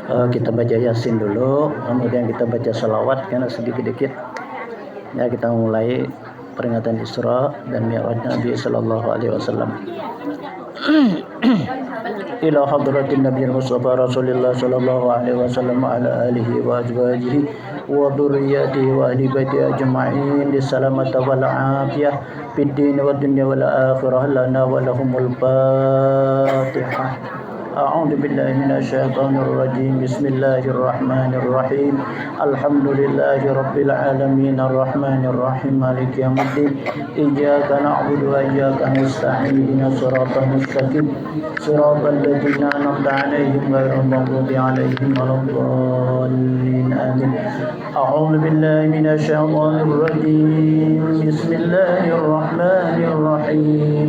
Kita baca Yasin dulu, kemudian kita baca salawat karena sedikit-sedikit. Ya, kita mulai peringatan Isra dan Mi'raj Nabi sallallahu alaihi wasallam. Ila hadratin Nabi Mustafa Rasulullah sallallahu alaihi wasallam ala alihi wa azwajihi wa dhurriyyatihi wa ahli baiti ajma'in bisalamati wal afiyah fid din wad dunya wal akhirah lana wa lahumul Fatihah. أعوذ بالله من الشيطان الرجيم بسم الله الرحمن الرحيم الحمد لله رب العالمين الرحمن الرحيم مالك يوم الدين إياك نعبد وإياك نستعين صراط المستقيم صراط الذين أنعمت عليهم غير المغضوب عليهم ولا الضالين آمين أعوذ بالله من الشيطان الرجيم بسم الله الرحمن الرحيم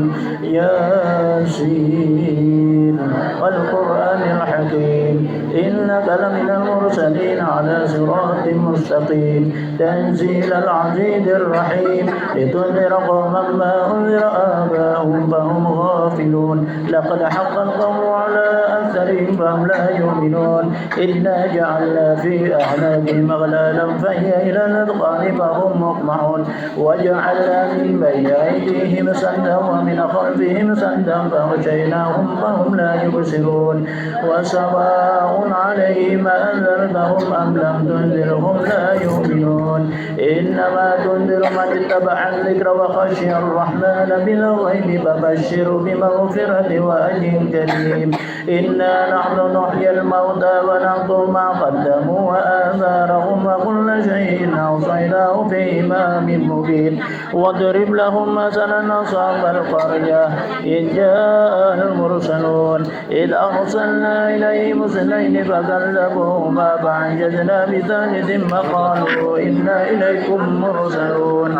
ياسين والقرآن الحكيم إنك لمن المرسلين على صراط مستقيم تنزيل العزيز الرحيم لتنذر قوما ما أنذر آباؤهم فهم غافلون لقد حق القول على أكثرهم فهم لا يؤمنون إنا جعلنا في أعناقهم أغلالا فهي إلى الأذقان فهم مقمحون وجعلنا من بين أيديهم سدا ومن خلفهم سدا فغشيناهم فهم لا يبصرون وسواء عليهم أنذرتهم أم لم تنذرهم لا يؤمنون إنما تنذر من اتبع الذكر وخشي الرحمن بالغيب فبشر بمغفرة وأجر كريم إنا نحن نحيي الموتى ونكتب ما قدموا وآثارهم وكل شيء أحصيناه في إمام مبين واضرب لهم مثلا أصحاب القرية إذ جاء المرسلون إذ أرسلنا إليهم اثنين فكذبوهما فعجزنا بثالث فقالوا إنا إليكم مرسلون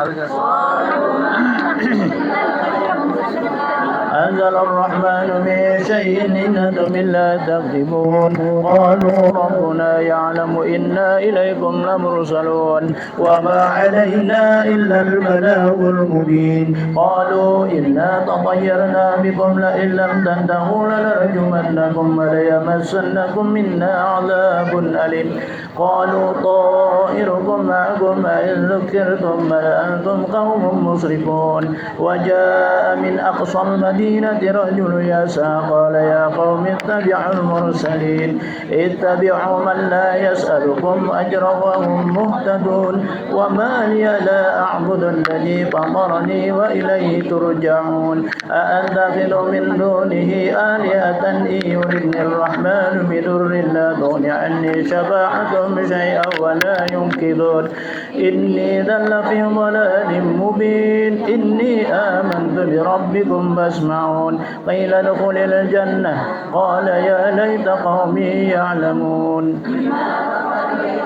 أنزل الرحمن من شيء إن أنتم إلا تكذبون قالوا ربنا يعلم إنا إليكم لمرسلون وما علينا إلا البلاغ المبين قالوا إنا تطيرنا بكم لئن لم تنتهوا لنرجمنكم وليمسنكم منا عذاب أليم قالوا طائركم معكم إن ذكرتم بل أنتم قوم مسرفون وجاء من أقصى المدينة رجل يسعى قال يا قوم اتبعوا المرسلين اتبعوا من لا يسألكم أجرا وهم مهتدون وما لي لا أعبد الذي فطرني وإليه ترجعون أأتخذ من دونه آلهة إن يردني الرحمن بضر لا تغن عني شفاعتهم شيئا ولا ينقذون إني ذل في ضلال مبين إني آمنت بربكم فاسمعون قيل ادخل الجنة قال يا ليت قومي يعلمون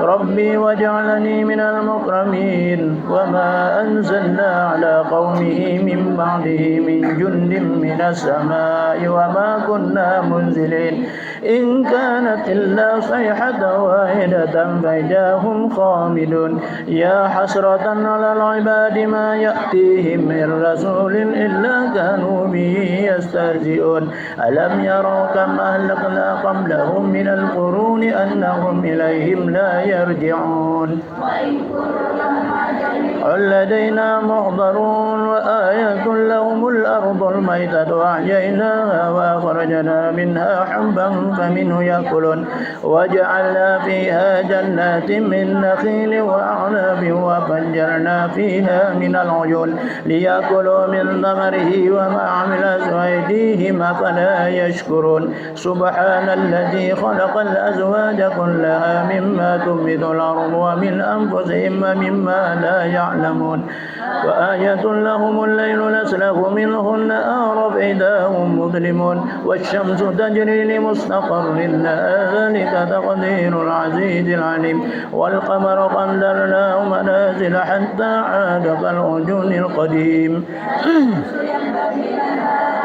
ربي وجعلني من المكرمين وما أنزلنا على قومه من بعده من جند من السماء وما كنا منزلين إن كانت إلا صيحة واحدة فإذا هم خامدون يا حسرة على العباد ما يأتيهم من رسول إلا كانوا به يستهزئون ألم يروا كم أهلكنا قبلهم من القرون أنهم إليهم لا يرجعون لدينا محضرون وآية لهم الأرض الميتة وأحييناها وأخرجنا منها حبا فمنه يأكلون وجعلنا فيها جنات من نخيل وأعناب وفجرنا فيها من العيون ليأكلوا من ثمره وما عملت أيديهم أفلا يشكرون سبحان الذي خلق الأزواج كلها مما تنبت الأرض ومن أنفسهم ومما لا يعلمون وآية لهم الليل نسلخ منه النهار فإذا هم مظلمون والشمس تجري لمستقر لها ذلك تقدير العزيز العليم والقمر قدرناه منازل حتى عاد كالعرجون القديم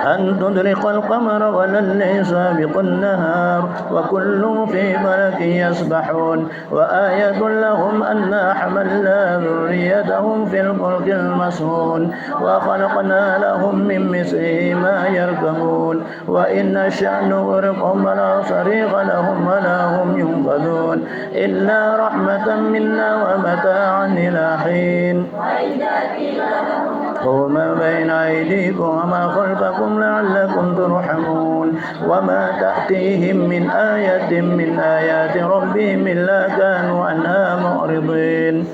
أن تدرك القمر ولا الليل سابق النهار وكل في فلك يسبحون وآية لهم أنا حملنا ذريتهم في الفلك المسحون وخلقنا لهم من مثله ما يركبون وإن نشأ نغرقهم فلا صريخ لهم ولا هم إلا رحمة منا ومتاعا إلى حين خذوا ما بين أيديكم وما خلفكم لعلكم ترحمون وما تأتيهم من آية من آيات ربهم إلا كانوا عنها معرضين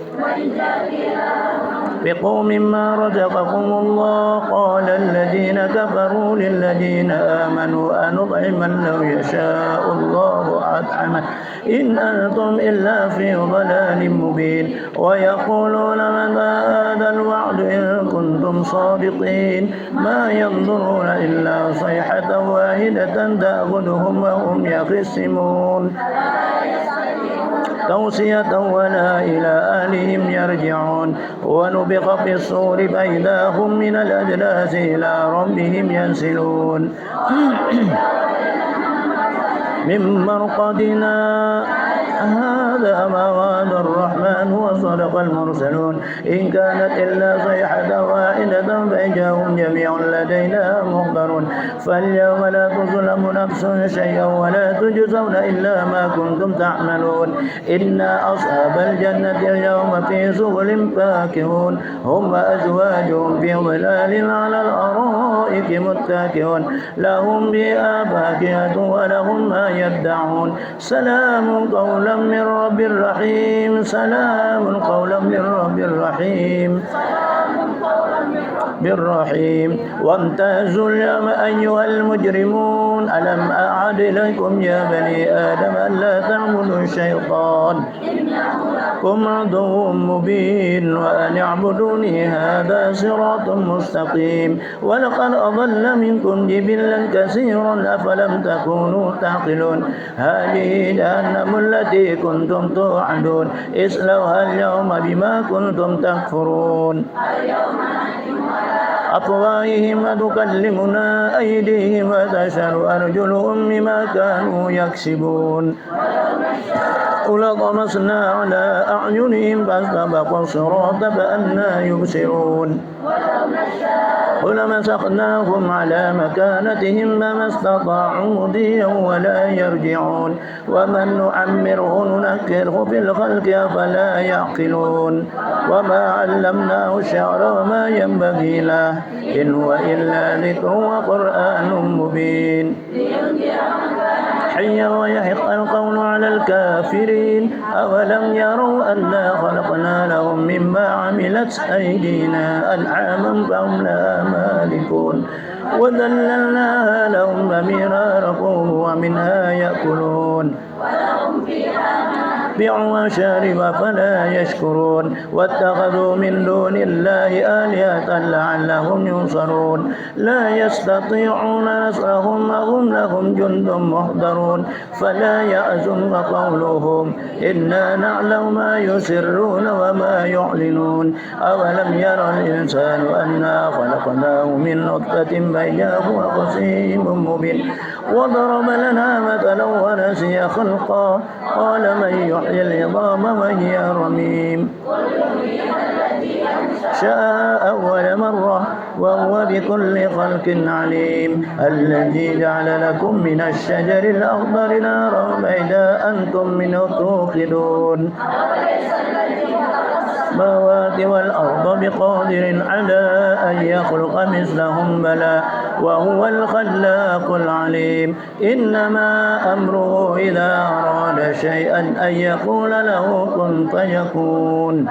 انفقوا مما رزقكم الله قال الذين كفروا للذين آمنوا أنطعم من لو يشاء الله أطعمه إن أنتم إلا في ضلال مبين ويقولون متى هذا الوعد إن كنتم صادقين ما ينظرون إلا صيحة واحدة تأخذهم وهم يخصمون توصية ولا إلى أهلهم يرجعون ونبخ في الصور فإذا هم من الأجداث إلى ربهم ينسلون من مرقدنا هذا ما وعد الرحمن وصدق المرسلون إن كانت إلا صيحة واحدة فإذا هم جميع لدينا محضرون فاليوم لا تظلم نفس شيئا ولا تجزون إلا ما كنتم تعملون إنا أصحاب الجنة اليوم في سبل فاكهون هم وأزواجهم في ظلال على الأرائك متكئون لهم فيها فاكهة ولهم ما يدعون سلام قولا من رب رحيم سلام قولا من رب رحيم بالرحيم وامتازوا اليوم أيها المجرمون ألم أعد إليكم يا بني آدم ألا تعبدوا الشيطان هم عدو مبين وأن اعبدوني هذا صراط مستقيم ولقد أضل منكم جبلا كثيرا أفلم تكونوا تعقلون هذه جهنم التي كنتم توعدون اصلوها اليوم بما كنتم تكفرون أفواههم وتكلمنا أيديهم وتشهد أرجلهم بما كانوا يكسبون ولطمسنا على أعينهم فاستبقوا الصراط فأنى يبصرون ولمسخناهم على مكانتهم فما استطاعوا مضيا ولا يرجعون ومن نعمره ننكره في الخلق أفلا يعقلون وما علمناه الشعر وما ينبغي له إن هو إلا ذكر وقرآن مبين حيا ويحق القول على الكافرين أولم يروا أنا خلقنا لهم مما عملت أيدينا أنعاما فهم لها مالكون وذللناها لهم فمنها ركوب ومنها يأكلون بيعوا وشارب فلا يشكرون واتخذوا من دون الله آلهة لعلهم ينصرون لا يستطيعون نصرهم وهم لهم جند محضرون فلا يحزنك قولهم إنا نعلم ما يسرون وما يعلنون أولم يرى الإنسان أنا خلقناه من نطفة فإذا هو خصيم مبين وضرب لنا مثلا ونسي خلقا قال من يحيي العظام وهي رميم شاء أول مرة وهو بكل خلق عليم الذي جعل لكم من الشجر الأخضر نارا فإذا أنتم منه توقدون السماوات والأرض بقادر على أن يخلق مثلهم بلى وهو الخلاق العليم إنما أمره إذا أراد شيئا أن يقول له كن فيكون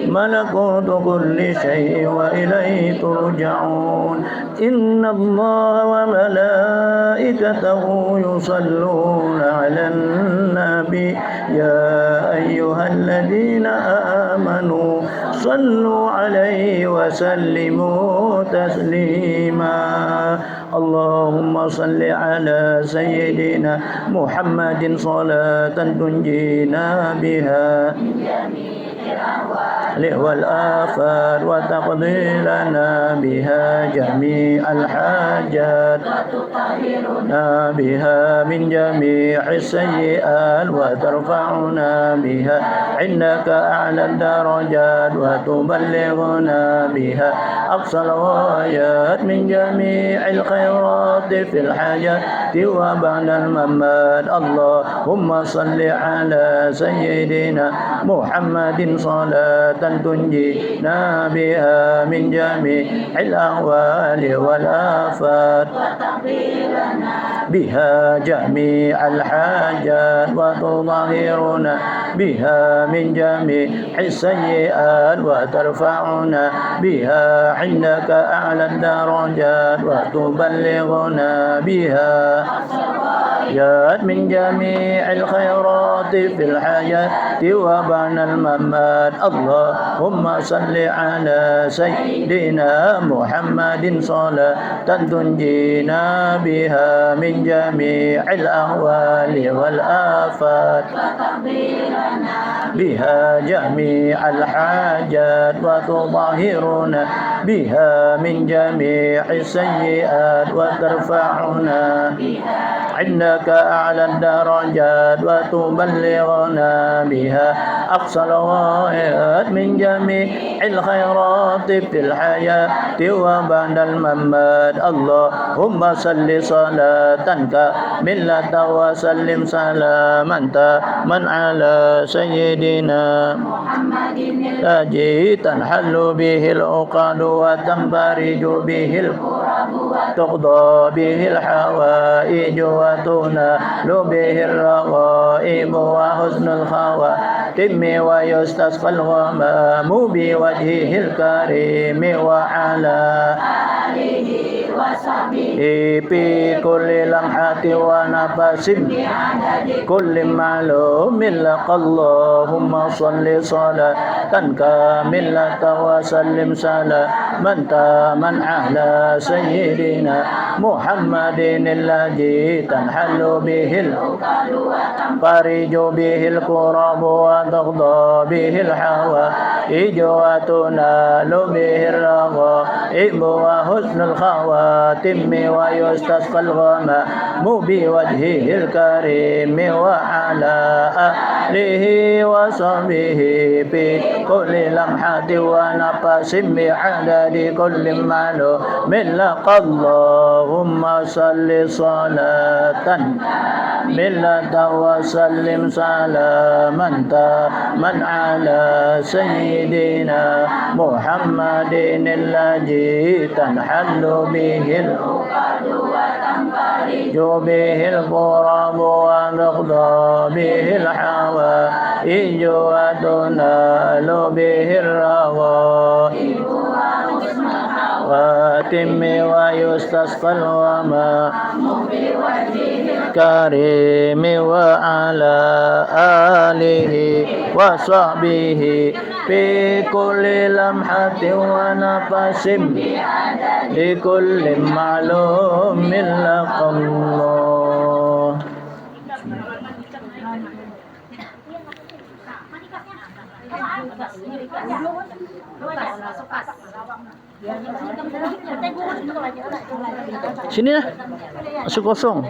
ملكوت كل شيء وإليه ترجعون إن الله وملائكته يصلون على النبي يا أيها الذين آمنوا صلوا عليه وسلموا تسليما اللهم صل على سيدنا محمد صلاة تنجينا بها والآفات وتقضي لنا بها جميع الحاجات بها من جميع السيئات وترفعنا بها عندك أعلى الدرجات وتبلغنا بها أقصى الغايات من جميع الخيرات في الحياة وبعد الممات. اللهم صل على سيدنا محمد صلاة تنجينا بها من جميع الأهوال والآفات بها جميع الحاجات وتطهرنا بها من جميع السيئات وترفعنا بها عندك أعلى الدرجات وتبلغنا بها من جميع الخيرات في الحياة وبعد الممات. اللهم صل على سيدنا محمد صلاة تنجينا بها من جميع الأهوال والآفات بها جميع الحاجات وتطهرنا بها من جميع السيئات وترفعنا عندك أعلى الدرجات وتبلغنا بها أقصى الغايات من جميع الخيرات في الحياة وبعد الممات. اللهم صل صلاة كاملة وسلم سلاما من على سيدنا الذي تنحل به العقد وتنفرج به تقضى به الحوائج وتنال به الرغائب وحسن الخواتم ويستسقى الغمام بوجهه الكريم وعلى آله وصحبه في كل لمحة ونفس كل معلوم لك. اللهم صل صلاة كاملة وسلم سلاما تاما على سيدنا محمد الذي تنحل به العقد وتنفرج به الكرب وتقضى به الحوائج وتنال به الرغائب وحسن الخواتم ويستسقى الغمام بوجهه الكريم وعلى آله وصحبه في كل لمحة ونفس بعدد كل معلوم لك. اللهم صل صلاة كاملة وسلم سلاما تاما على سيدنا محمد الذي تنحل به العقد وتنفرج به الكرب وتقضى به الحوائج وتنال به الرغائب وتم ويستسقى الغمام الكريم وعلى آله وصحبه في كل لمحة ونفس لكل معلوم لك. الله sini lah, masuk kosong.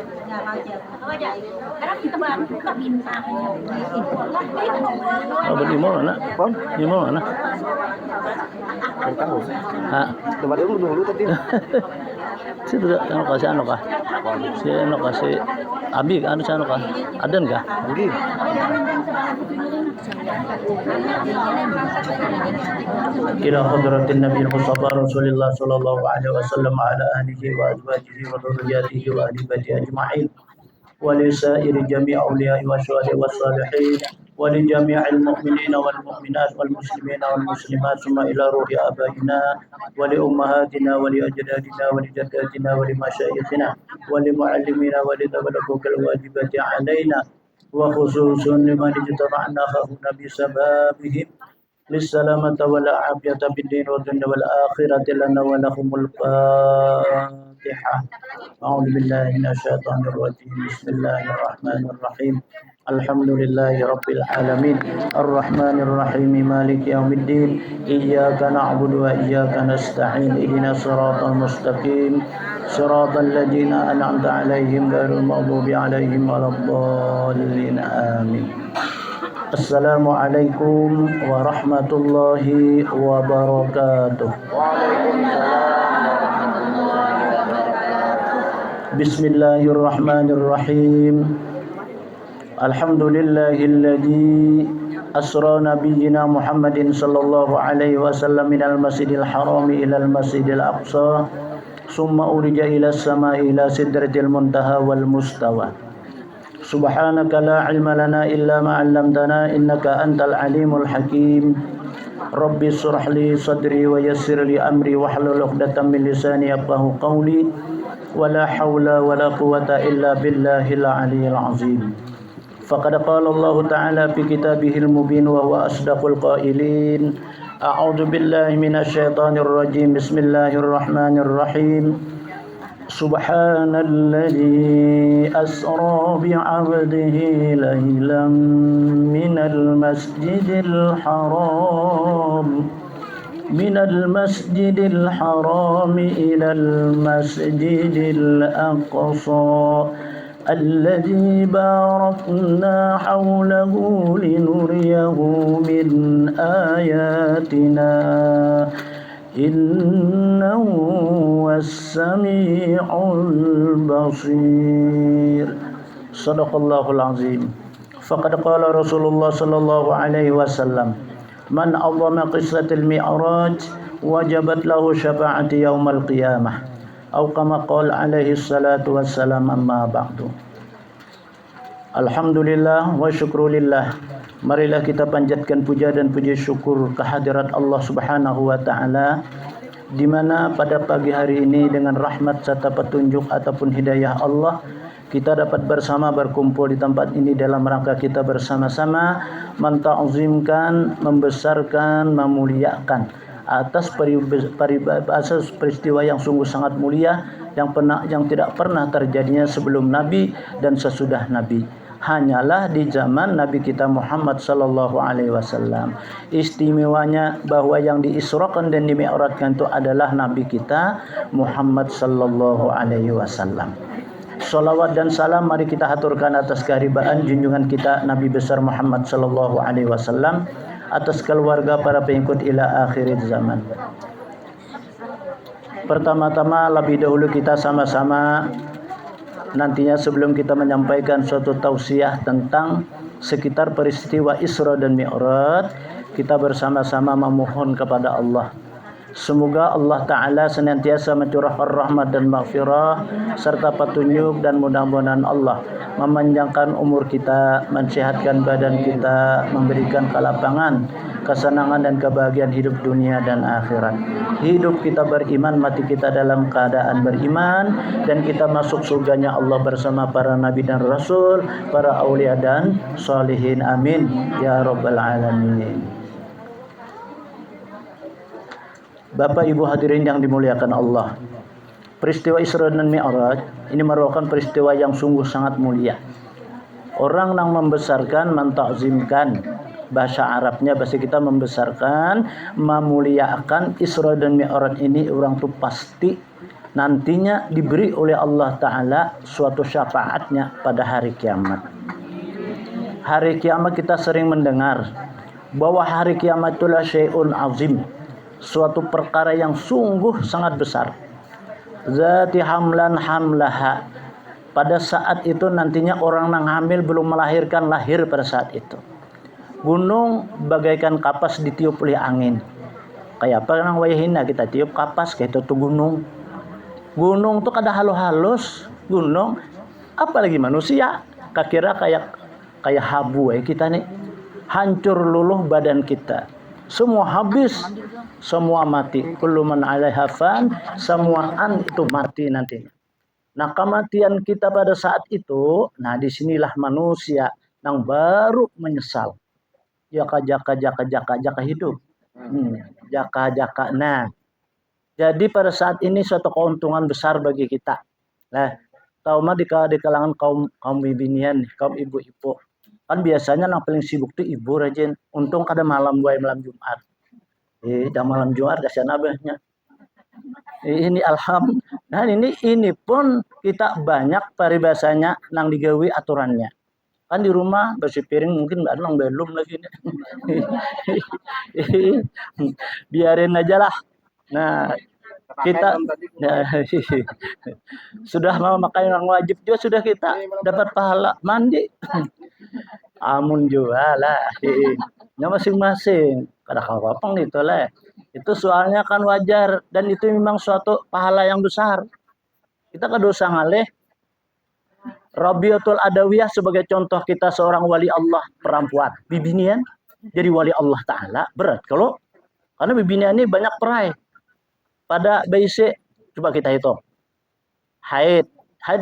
Oh, di mana nak? Di mana nak? Tahu. Ha, Tempat dulu tadi. situ anu kasih anu kah? Si anu kasih Abi anu anu kah? Adan kah? Nggih. إلى حضرة النبي المصطفى رسول الله صلى الله عليه وسلم على آله وأزواجه وذرياته وأهل بيته أجمعين ولسائر جميع أولياء والشهداء والصالحين ولجميع المؤمنين والمؤمنات والمسلمين والمسلمات ثم إلى روح آبائنا ولأمهاتنا ولأجدادنا ولجداتنا ولمشايخنا ولمعلمينا ولذوي الحقوق الواجبة علينا وخصوصا لمن اجتمعنا هنا بسببهم للسلامة والعافية في الدين والدنيا والآخرة لنا ولهم الفاتحة. أعوذ بالله من الشيطان الرجيم. بسم الله الرحمن الرحيم. Alhamdulillahi Rabbil Alamin Ar-Rahmanir Rahim Maliki Yawmiddin Iyyaka na'budu wa iyyaka nasta'in Ihdinas siratal mustaqim Siratal ladzina an'amta 'alaihim ghairil maghdubi 'alaihim waladdallin Amin. Assalamualaikum warahmatullahi wabarakatuh. Bismillahirrahmanirrahim. Alhamdulillahilladzi asra nabiyyina Muhammadin sallallahu alaihi wasallam minal masjidil harami ilal masjidil aqsa summa urija ila samai ila sidratil muntaha wal mustawa. Subhanaka la ilma lana illa ma 'allamtana innaka antal alimul hakim. Rabbi shrah li sadri wa yassir li amri wahlul 'uqdatam min lisani yafqahu qawli. Wala haula wala quwwata illa billahil aliyyil azim. Faqad qala Allah Ta'ala fi kitabihil mubin wa huwa asdaqul qailin. A'udzu billahi minasy syaithanir rajim. Bismillahirrahmanirrahim. Subhanalladzi asra bi 'abdihi laylan minal masjidil haram إلى المسجد الأقصى الذي باركنا حوله لنريه من آياتنا إنه هو السميع البصير. صدق الله العظيم. فقد قال رسول الله صلى الله عليه وسلم Man awwama qissatil mi'raj wajabat lahu syafa'ati yaumal qiyamah atau kama qala alaihi salatu wassalam. Amma ba'du. Alhamdulillah wa syukrulillah. Marilah kita panjatkan puja dan puji syukur kehadirat Allah Subhanahu wa taala, di mana pada pagi hari ini dengan rahmat serta petunjuk ataupun hidayah Allah kita dapat bersama berkumpul di tempat ini dalam rangka kita bersama-sama menta'zimkan, membesarkan, memuliakan atas peristiwa yang sungguh sangat mulia yang tidak pernah terjadinya sebelum Nabi dan sesudah Nabi. Hanyalah di zaman Nabi kita Muhammad sallallahu alaihi wasallam. Istimewanya bahwa yang diisrakan dan dimi'rajkan itu adalah Nabi kita Muhammad sallallahu alaihi wasallam. Salawat dan salam mari kita haturkan atas keharibaan junjungan kita Nabi besar Muhammad sallallahu alaihi wasallam, atas keluarga para pengikut ila akhir zaman. Pertama-tama lebih dahulu kita sama-sama nantinya sebelum kita menyampaikan suatu tausiah tentang sekitar peristiwa Isra dan Mi'raj, kita bersama-sama memohon kepada Allah. Semoga Allah Ta'ala senantiasa mencurahkan rahmat dan maghfirah serta petunjuk, dan mudah-mudahan Allah memanjangkan umur kita, mensehatkan badan kita, memberikan kelapangan, kesenangan dan kebahagiaan hidup dunia dan akhirat. Hidup kita beriman, mati kita dalam keadaan beriman, dan kita masuk surganya Allah bersama para nabi dan rasul, para aulia dan salihin. Amin ya rabbal alamin. Bapak Ibu hadirin yang dimuliakan Allah, peristiwa Isra dan Mi'raj ini merupakan peristiwa yang sungguh sangat mulia. Orang yang membesarkan, mentakzimkan, bahasa Arabnya, bahasa kita membesarkan, memuliakan Isra dan Mi'raj ini, orang itu pasti nantinya diberi oleh Allah Ta'ala suatu syafaatnya pada hari kiamat. Hari kiamat kita sering mendengar bahwa hari kiamat itulah syai'un azim, suatu perkara yang sungguh sangat besar. Zati hamlan hamlaha. Pada saat itu nantinya orang yang hamil belum melahirkan lahir pada saat itu. Gunung bagaikan kapas ditiup oleh angin. Kayak apa nang wayahina kita tiup kapas kayak itu gunung. Gunung tuh kada halus gunung, apalagi manusia. Kakira kayak habu kita nih. Hancur luluh badan kita. Semua habis, semua mati. Kullu man 'alaiha fan, semua itu mati nanti. Nah, kematian kita pada saat itu, nah disinilah manusia yang baru menyesal. Jaka hidup. Jaka. Nah, jadi pada saat ini suatu keuntungan besar bagi kita. Nah, tahu mah di kalangan kaum binian, kaum ibu-ibu. Kan biasanya yang paling sibuk tuh ibu rajin. Untung kada malam gue malam Jumat. Dah malam Jumat kasihan abahnya. Ini alhamdulillah. Nah ini pun kita banyak paribasanya nang digawi aturannya. Kan di rumah bersih piring mungkin ada yang belum lagi. Biarin aja lah. Nah, kita nah, sudah mau makan yang wajib juga sudah kita dapat pahala mandi. Amun juga lah. Ya masing-masing. Kada apa-apa gitu lah. Itu soalnya kan wajar dan itu memang suatu pahala yang besar. Kita kada usah ngalih. Rabiatul Adawiyah sebagai contoh kita seorang wali Allah perempuan. Bibinian jadi wali Allah Ta'ala berat. Karena bibinian ini banyak perai. Pada basic coba kita hitung. Haid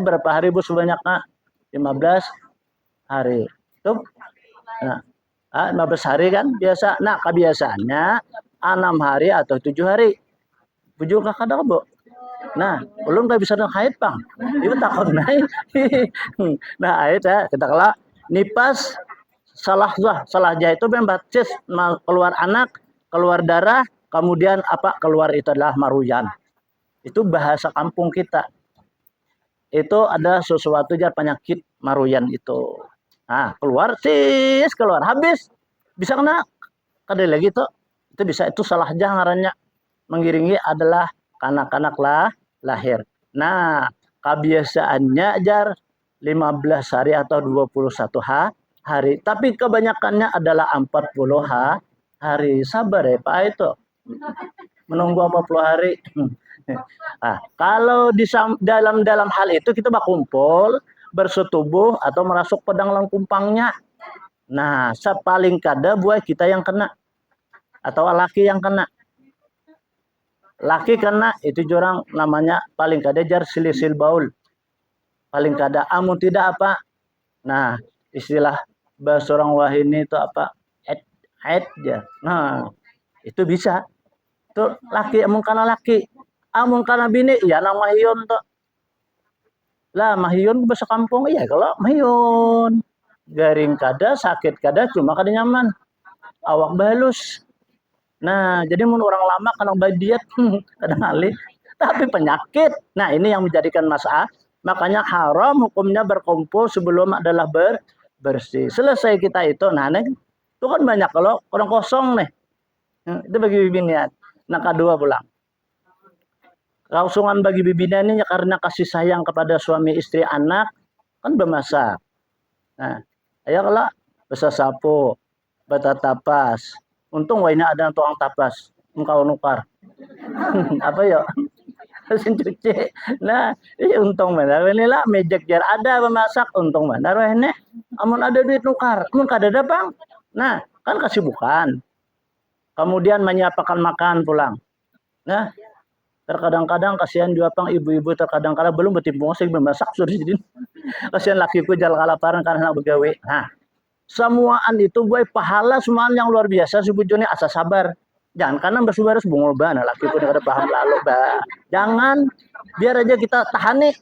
berapa hari bu sebanyaknya? 15 hari. Itu nah, 15 hari kan biasa. Nah, kebiasaannya 6 hari atau 7 hari. Bujuk kadang bu. Nah, belum nggak bisa haid bang. Itu takut naik. Nah, haid ya kita kelak nipas salah jah itu membacis keluar anak, keluar darah, kemudian keluar itu adalah maruyan. Itu bahasa kampung kita. Itu ada sesuatu jar penyakit maruyan itu. Nah, keluar habis bisa kena kada lagi tuh. Itu bisa itu salah jah ngarannya. Mengiringi adalah kanak-kanak lahir. Nah, kebiasaannya jar 15 hari atau 21 hari. Tapi kebanyakannya adalah 40 hari. Sabar ya Pak itu. Menunggu 40 hari. Nah, kalau dalam hal itu kita berkumpul, bersetubuh atau merasuk pedang langkumpangnya. Nah, paling kada buat kita yang kena. Atau laki yang kena. Laki kena itu jorang namanya paling kada jar silisil baul. Paling kada amun tidak apa. Nah, istilah bahasa orang wahini itu apa? Haid ya. Nah, itu bisa. Itu laki amun kana laki. Amun kana bini ya nang mahiyon to. Lah mahiyon bahasa kampung iya kalau mahiyon. Garing kada, sakit kada, cuma kada nyaman. Awak balus. Nah, jadi mun orang lama kadang diet kadang alih, tapi penyakit. Nah, ini yang menjadikan masalah. Makanya haram hukumnya berkumpul sebelum adalah bersih. Selesai kita itu, nah itu kan banyak kalau orang kosong nih. Itu bagi bibinian. Nah, kedua pulang. Kausungan bagi bibinian ini karena kasih sayang kepada suami istri anak kan bermasak. Nah, ayo kalau basa sapo, bata tapas. Untung wainya ada tukang tapas, engkau nukar. Apa ya? Mesin cuci. Nah, untung benar. Inilah mejek jar ada memasak, untung benar. Wahne, amun ada duit nukar, amun kada ada bang. Nah, kan kesibukan. Kemudian menyiapkan makan pulang. Nah, terkadang-kadang kasihan juga pang ibu-ibu terkadang-kadang belum bertimbung saya memasak sudah jadi. Kasihan lakiku jalan kalaparan karena begawe. Nah, semuaan itu gue pahala semuaan yang luar biasa sebetulnya asa sabar. Jangan karena bersuara bungul bana laki pun ada paham lalu bah. Jangan biar aja kita tahan nih.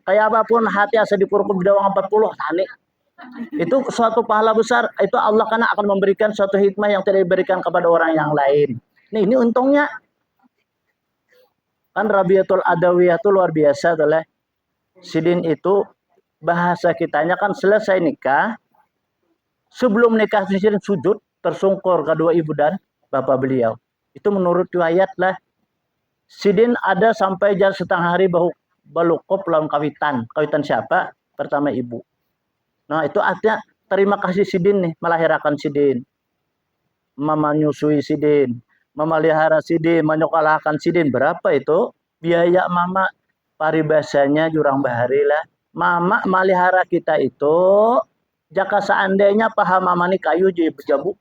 Kayak apapun hati asa dipuruk bidawang 40 tahan nih. Itu suatu pahala besar. Itu Allah karena akan memberikan suatu hikmah yang tidak diberikan kepada orang yang lain. Nih ini untungnya. Kan Rabiatul Adawiyah itu luar biasa tuh leh. Sidin itu bahasa kitanya kan selesai nikah. Sebelum nikah Sidin sujud tersungkur kedua ibu dan bapak beliau. Itu menurut riwayat lah. Sidin ada sampai jam setengah hari balukop lawan kawitan. Kawitan siapa? Pertama ibu. Nah itu artinya terima kasih Sidin nih melahirkan Sidin. Mama nyusui Sidin. Memelihara Sidin. Menyekolahkan Sidin. Berapa itu? Biaya mama paribasanya jurang bahari lah. Mama melihara kita itu jika seandainya paham mama ni kayu jadi berjabu.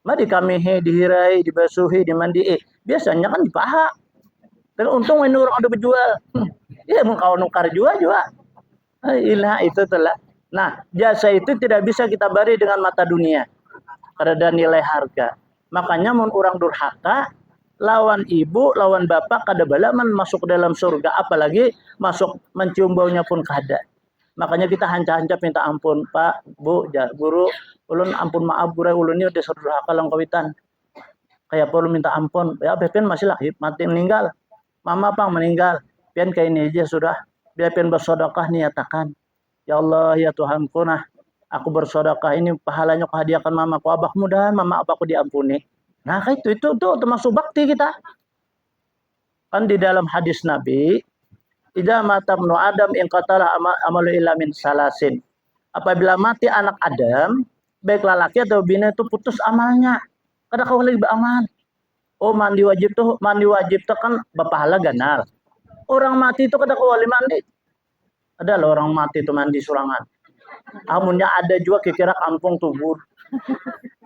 Mari kami dihirai, dibasuhi, dimandi. Biasanya kan dipaha. Dan untung ini orang ada berjual. Ya mau nukar juga. Ilah itu telah. Nah jasa itu tidak bisa kita bari dengan mata dunia. Karena ada nilai harga. Makanya mun orang durhaka, lawan ibu, lawan bapak kada balaman masuk ke dalam surga. Apalagi masuk mencium baunya pun kada. Makanya kita hancap-hancap minta ampun, Pak, Bu, guru, ulun ampun maaf guru ulun ini udah durhaka lang kawitan. Kayak perlu minta ampun. Ya pian masih lahir, mati meninggal. Mama pang meninggal. Pian kayak ini aja sudah. Biar pian bersedekah niatakan. Ya Allah, ya Tuhanku, nah aku bersedekah ini pahalanya aku hadiahkan mamaku. Abah mudahan mama abahku diampuni. Nah, itu termasuk bakti kita. Kan di dalam hadis Nabi, idza mata ibnu Adam in qatala amalu illa min salasin. Apabila mati anak Adam, baik laki atau bini itu putus amalnya. Kada kau lagi beramal. Oh mandi wajib tuh kan berpahala ganal. Orang mati itu kada kau wali mandi. Ada loh orang mati itu mandi surangan. Amunnya ada juga kira kampung tubur.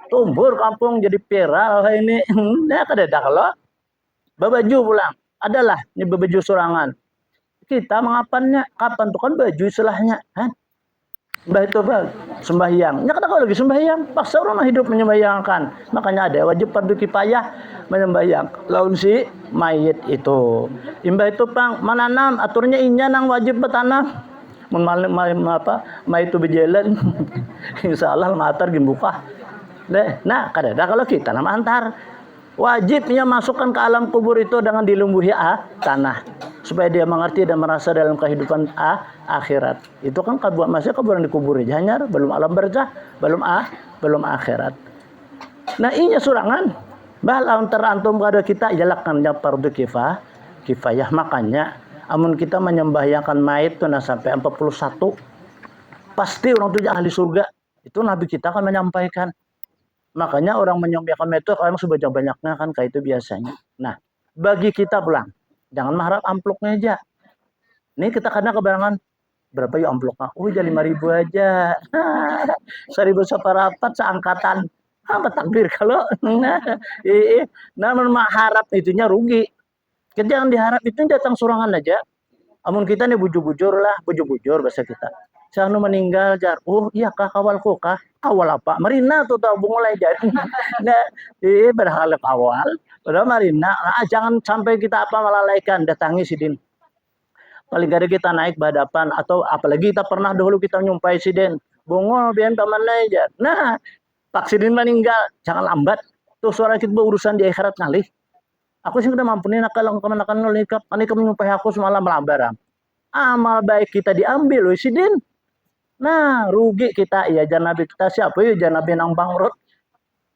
Tubur kampung jadi viral ini. Nah kada ada kalau babaju pulang. Adalah ini babaju surangan. Kita mengapannya kapan tuh kan baju istilahnya kan? Mbah itu bang sembahyang. Ya kata kau lagi sembahyang, paksa orang hidup menyembahyangkan. Makanya ada wajib fardu kifayah menyembahyang. Laun si mayit itu. Imbah itu pang menanam aturnya inya nang wajib bertanam. Mayit itu berjalan. Insyaallah matar gimbuka. Nah, kadang kalau kita nama antar wajibnya masukkan ke alam kubur itu dengan dilumbuhi tanah supaya dia mengerti dan merasa dalam kehidupan akhirat. Itu kan masih kuburan dikubur hanyar belum alam barzah, belum akhirat. Nah, inya surangan bahal antar antum kada kita jalakan fardu kifayah. Makanya amun kita menyembahyangkan mayit tuh sampai 41 pasti orang itu ahli surga. Itu Nabi kita kan menyampaikan. Makanya orang menyembahyangkan mayit itu kalau sebanyak-banyaknya kan kayak itu biasanya. Nah, bagi kita pulang jangan mengharap amplopnya aja. Nih kita kadang kebarangan berapa yuk amplopnya? Oh, jadi 5.000 aja. 1.000 separapat seangkatan. Apa takbir kalau namun mengharap itunya rugi. Kita jangan diharap itu datang surangan aja. Amun kita nih bujur bahasa kita. Sanu meninggal jar. Oh iya kah kawalku kah? Kawal apa? Marina tuh tahu mulai jadi. Nah, berhalap awal. Udah Marina. Jangan sampai kita melalaikan. Datangi sidin. Paling gak ada kita naik berhadapan atau apalagi kita pernah dahulu kita nyumpai sidin. Bongol biar paman aja. Nah, Pak sidin meninggal. Jangan lambat. Tuh suara kita berurusan di akhirat ngalih. Aku sih udah mampunin kalau kemenakan nikap. Ani kamu nyumpai aku semalam melabarang. Amal baik kita diambil loh sidin. Nah, rugi kita ya janabi kita siapa ya janabi nang bangrut.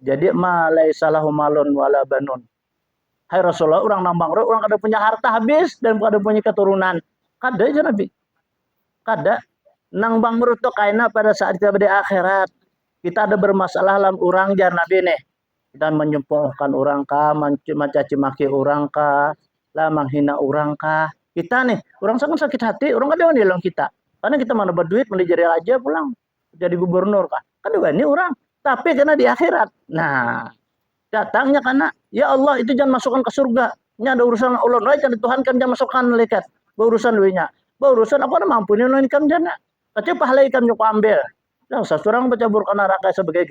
Jadi malai salahu malun wala banun. Hai Rasulullah, orang nang bangrut, orang kada punya harta habis dan kada punya keturunan. Kada janabi. Kada nang bangrut tuh kaina pada saat kita di akhirat. Kita ada bermasalah dalam orang janabi nih. Kita menyempohkan orang kah, mencaci maki orang kah, lah menghina orang kah. Kita nih, orang sangat sakit hati, orang kada nolong kita. Karena kita mana berduit beli jadi raja pulang jadi gubernur kah? Kan ini orang. Tapi karena di akhirat. Nah, datangnya karena ya Allah itu jangan masukkan ke surga. Ini ada urusan Allah. Nah, jangan Tuhan kan jangan masukkan malaikat. Berurusan duitnya. Berurusan aku ada mampu nih income jana. Kecil pahala ikan nyok ambil. Nah, seseorang bercabur ke neraka sebagai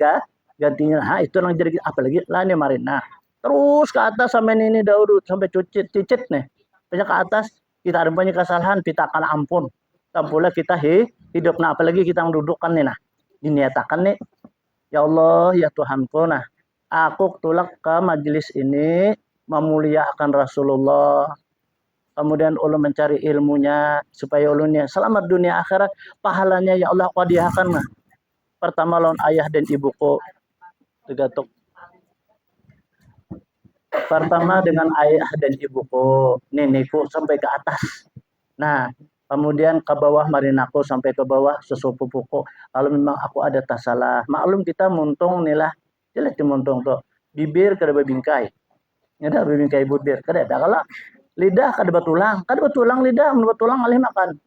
gantinya. Nah, itu yang jadi apalagi lah ini marina. Terus ke atas sampai ini dahulu sampai cicit nih. Banyak ke atas kita ada banyak kesalahan kita akan ampun. Tak boleh kita hidup. Nah, apalagi kita mendudukkan nih nah. Diniatakan nih. Ya Allah, ya Tuhanku. Nah, aku tulak ke majelis ini memuliakan Rasulullah. Kemudian ulun mencari ilmunya supaya ulunnya selamat dunia akhirat. Pahalanya ya Allah aku hadiahkan nah. Pertama lawan ayah dan ibuku. Tegatuk. Pertama dengan ayah dan ibuku, nenekku sampai ke atas. Nah, kemudian ke bawah marinaku sampai ke bawah sesepupuku. Kalau memang aku ada tak salah, maklum kita muntung nilah, jelek dimuntung tuh. Bibir kada bebingkai, ada bebingkai bibir kada ada. Kalau lidah kada betulang lidah, betulang alih makan.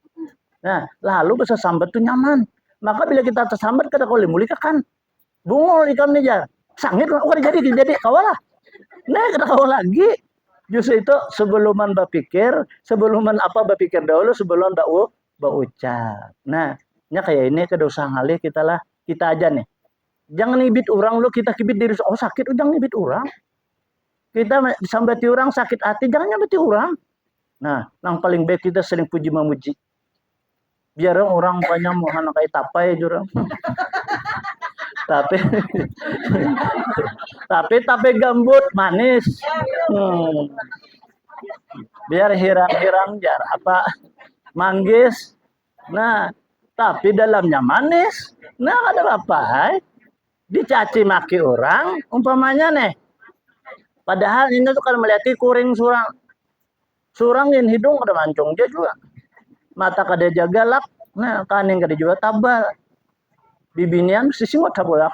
Nah, lalu bisa sambat tuh nyaman. Maka bila kita tersambat kada kau limulikan, bungul ikan aja, sangit kau jadi kawalah. Nah, kada kau lagi. Justru itu sebelum berpikir dahulu sebelum berucap. Nah, kayak ini kada usah ngalih kita aja nih. Jangan ngibit orang lu kita kibit diri sakit jangan ngibit orang. Kita sambati orang sakit hati jangan nyambati orang. Nah, yang paling baik kita sering puji memuji. biar orang banyak mau anak kayak tapai jurang. tapi tapi gambut manis. Biar hirang-hirang jar apa manggis. Nah, tapi dalamnya manis. Nah, ada apa? Hai? Dicaci maki orang umpamanya nih. Padahal ini tuh kan melihat kuring surang. Surangin hidung kada mancung dia juga. Mata kada jagalak. Nah, kaning kada juga tabal. Bibinian sisi mau tabulak.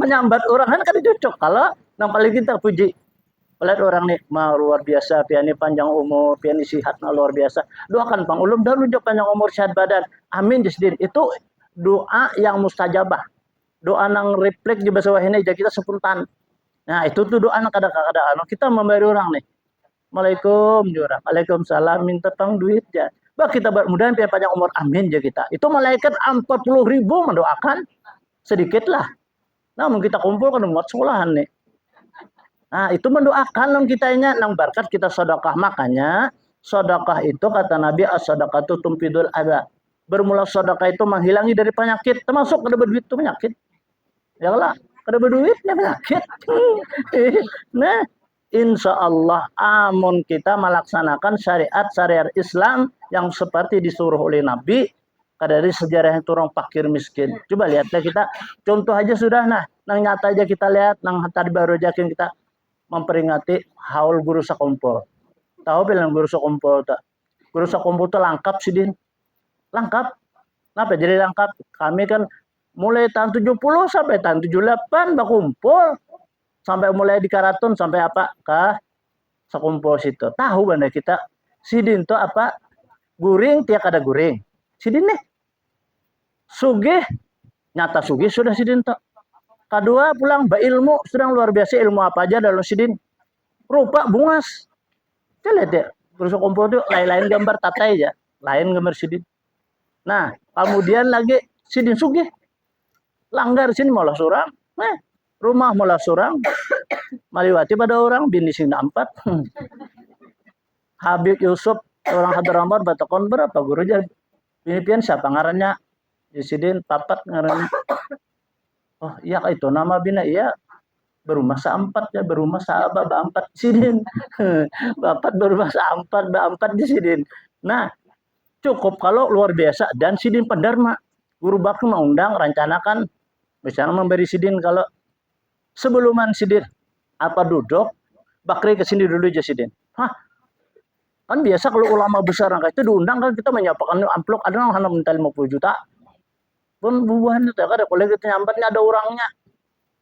Menyambat orang kan kada cocok kalau yang paling kita puji. Lihat orang nih mau luar biasa, piani panjang umur, piani sihat luar biasa. Doakan Bang Ulum dan lunjuk panjang umur sehat badan. Amin jasdin. Itu doa yang mustajabah. Doa nang refleks di bahasa wahine jadi kita spontan. Nah, itu tuh doa nang kadang-kadang kita memberi orang nih. Assalamualaikum jurang. Waalaikumsalam minta tang duit ya. Bah kita mudah pian panjang umur amin ya kita. Itu malaikat 40.000 mendoakan sedikitlah. Namun kita kumpul kan buat sekolahan nih. Nah, itu mendoakan nang kitanya nang berkat kita sedekah. Makanya sedekah itu kata Nabi as-sadaqatu tumpidul adza. Bermula sedekah itu menghilangi dari penyakit, termasuk kada berduit itu penyakit. Ya lah, kada berduitnya penyakit. Nah, insya Allah amun kita melaksanakan syariat Islam yang seperti disuruh oleh Nabi, dari sejarah yang turun fakir miskin. Coba lihatlah kita, contoh aja sudah nah, nang nyata aja kita lihat, nang tadi baru aja kita memperingati haul guru sakumpul. Tahu bilang guru sakumpul tak? Guru sakumpul itu lengkap sih din. Lengkap. Kenapa jadi lengkap? Kami kan mulai tahun 70 sampai tahun 78 bakumpul. Sampai mulai di Karaton sampai apa? Ke sakumpul situ. Tahu benda kita sidin itu apa? Guring tiap ada guring. Sidin nih. Sugih nyata sugih sudah sidin tuh. Kedua pulang ilmu sedang luar biasa ilmu apa aja dalam sidin. Rupa bungas. Kita lihat ya. Guru kumpul itu lain-lain gambar tata aja. Lain gambar sidin. Nah, kemudian lagi sidin sugih. Langgar sini malah surang. Nah, rumah malah surang. Maliwati pada orang bini sing 4. Habib Yusuf orang Hadramaut batakon berapa guru aja. Ini pian siapa ngarannya? Sidin papat ngarannya. Oh iya itu nama bina iya berumah seempat ya berumah sahabat empat sidin bapak berumah seempat empat di sidin. Nah cukup kalau luar biasa dan sidin pendarma guru bakti mengundang rencanakan misalnya memberi sidin kalau sebelum sidin apa duduk bakri kesini dulu aja sidin. Hah kan biasa kalau ulama besar angka itu diundang kan kita menyapakan amplop ada yang hanya minta 50 juta. Pun bubuhan itu ada kalau kita nyambatnya ada orangnya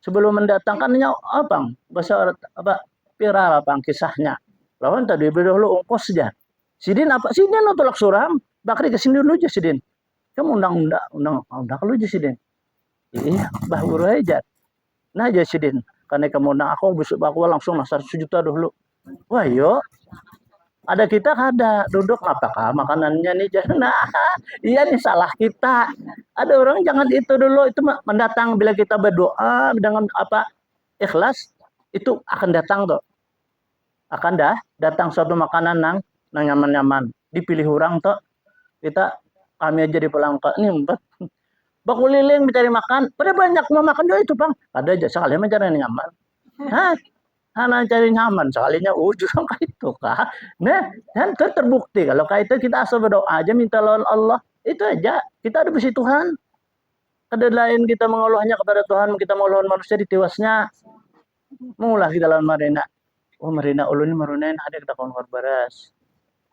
sebelum mendatangkannya apa bahasa apa viral apa kisahnya lawan tadi dulu ongkos saja sidin apa sidin tolak suram bakri kesini dulu aja sidin kamu undang kalau aja sidin iya bah guru aja nah aja sidin karena kamu undang aku besok aku langsung nasar 1 juta dulu wah yo ada kita kada duduk apakah makanannya nih nah iya nih salah kita ada orang jangan itu dulu itu mendatang bila kita berdoa dengan apa ikhlas itu akan datang tuh akan datang suatu makanan nang nyaman-nyaman dipilih orang tuh kita kami aja di pelangka ini bakuliling mencari makan pada banyak mau makan juga itu bang ada aja sekali mencari nyaman hah hanya cari nyaman sekalinya ujung kayak itu kah nah dan terbukti kalau kayak itu kita asal berdoa aja minta lawan Allah itu aja kita ada besi Tuhan ada lain kita mengeluhnya kepada Tuhan kita mengeluh manusia di tiwasnya mulah kita lawan marina oh marina ulun marunain ada kita kawan beras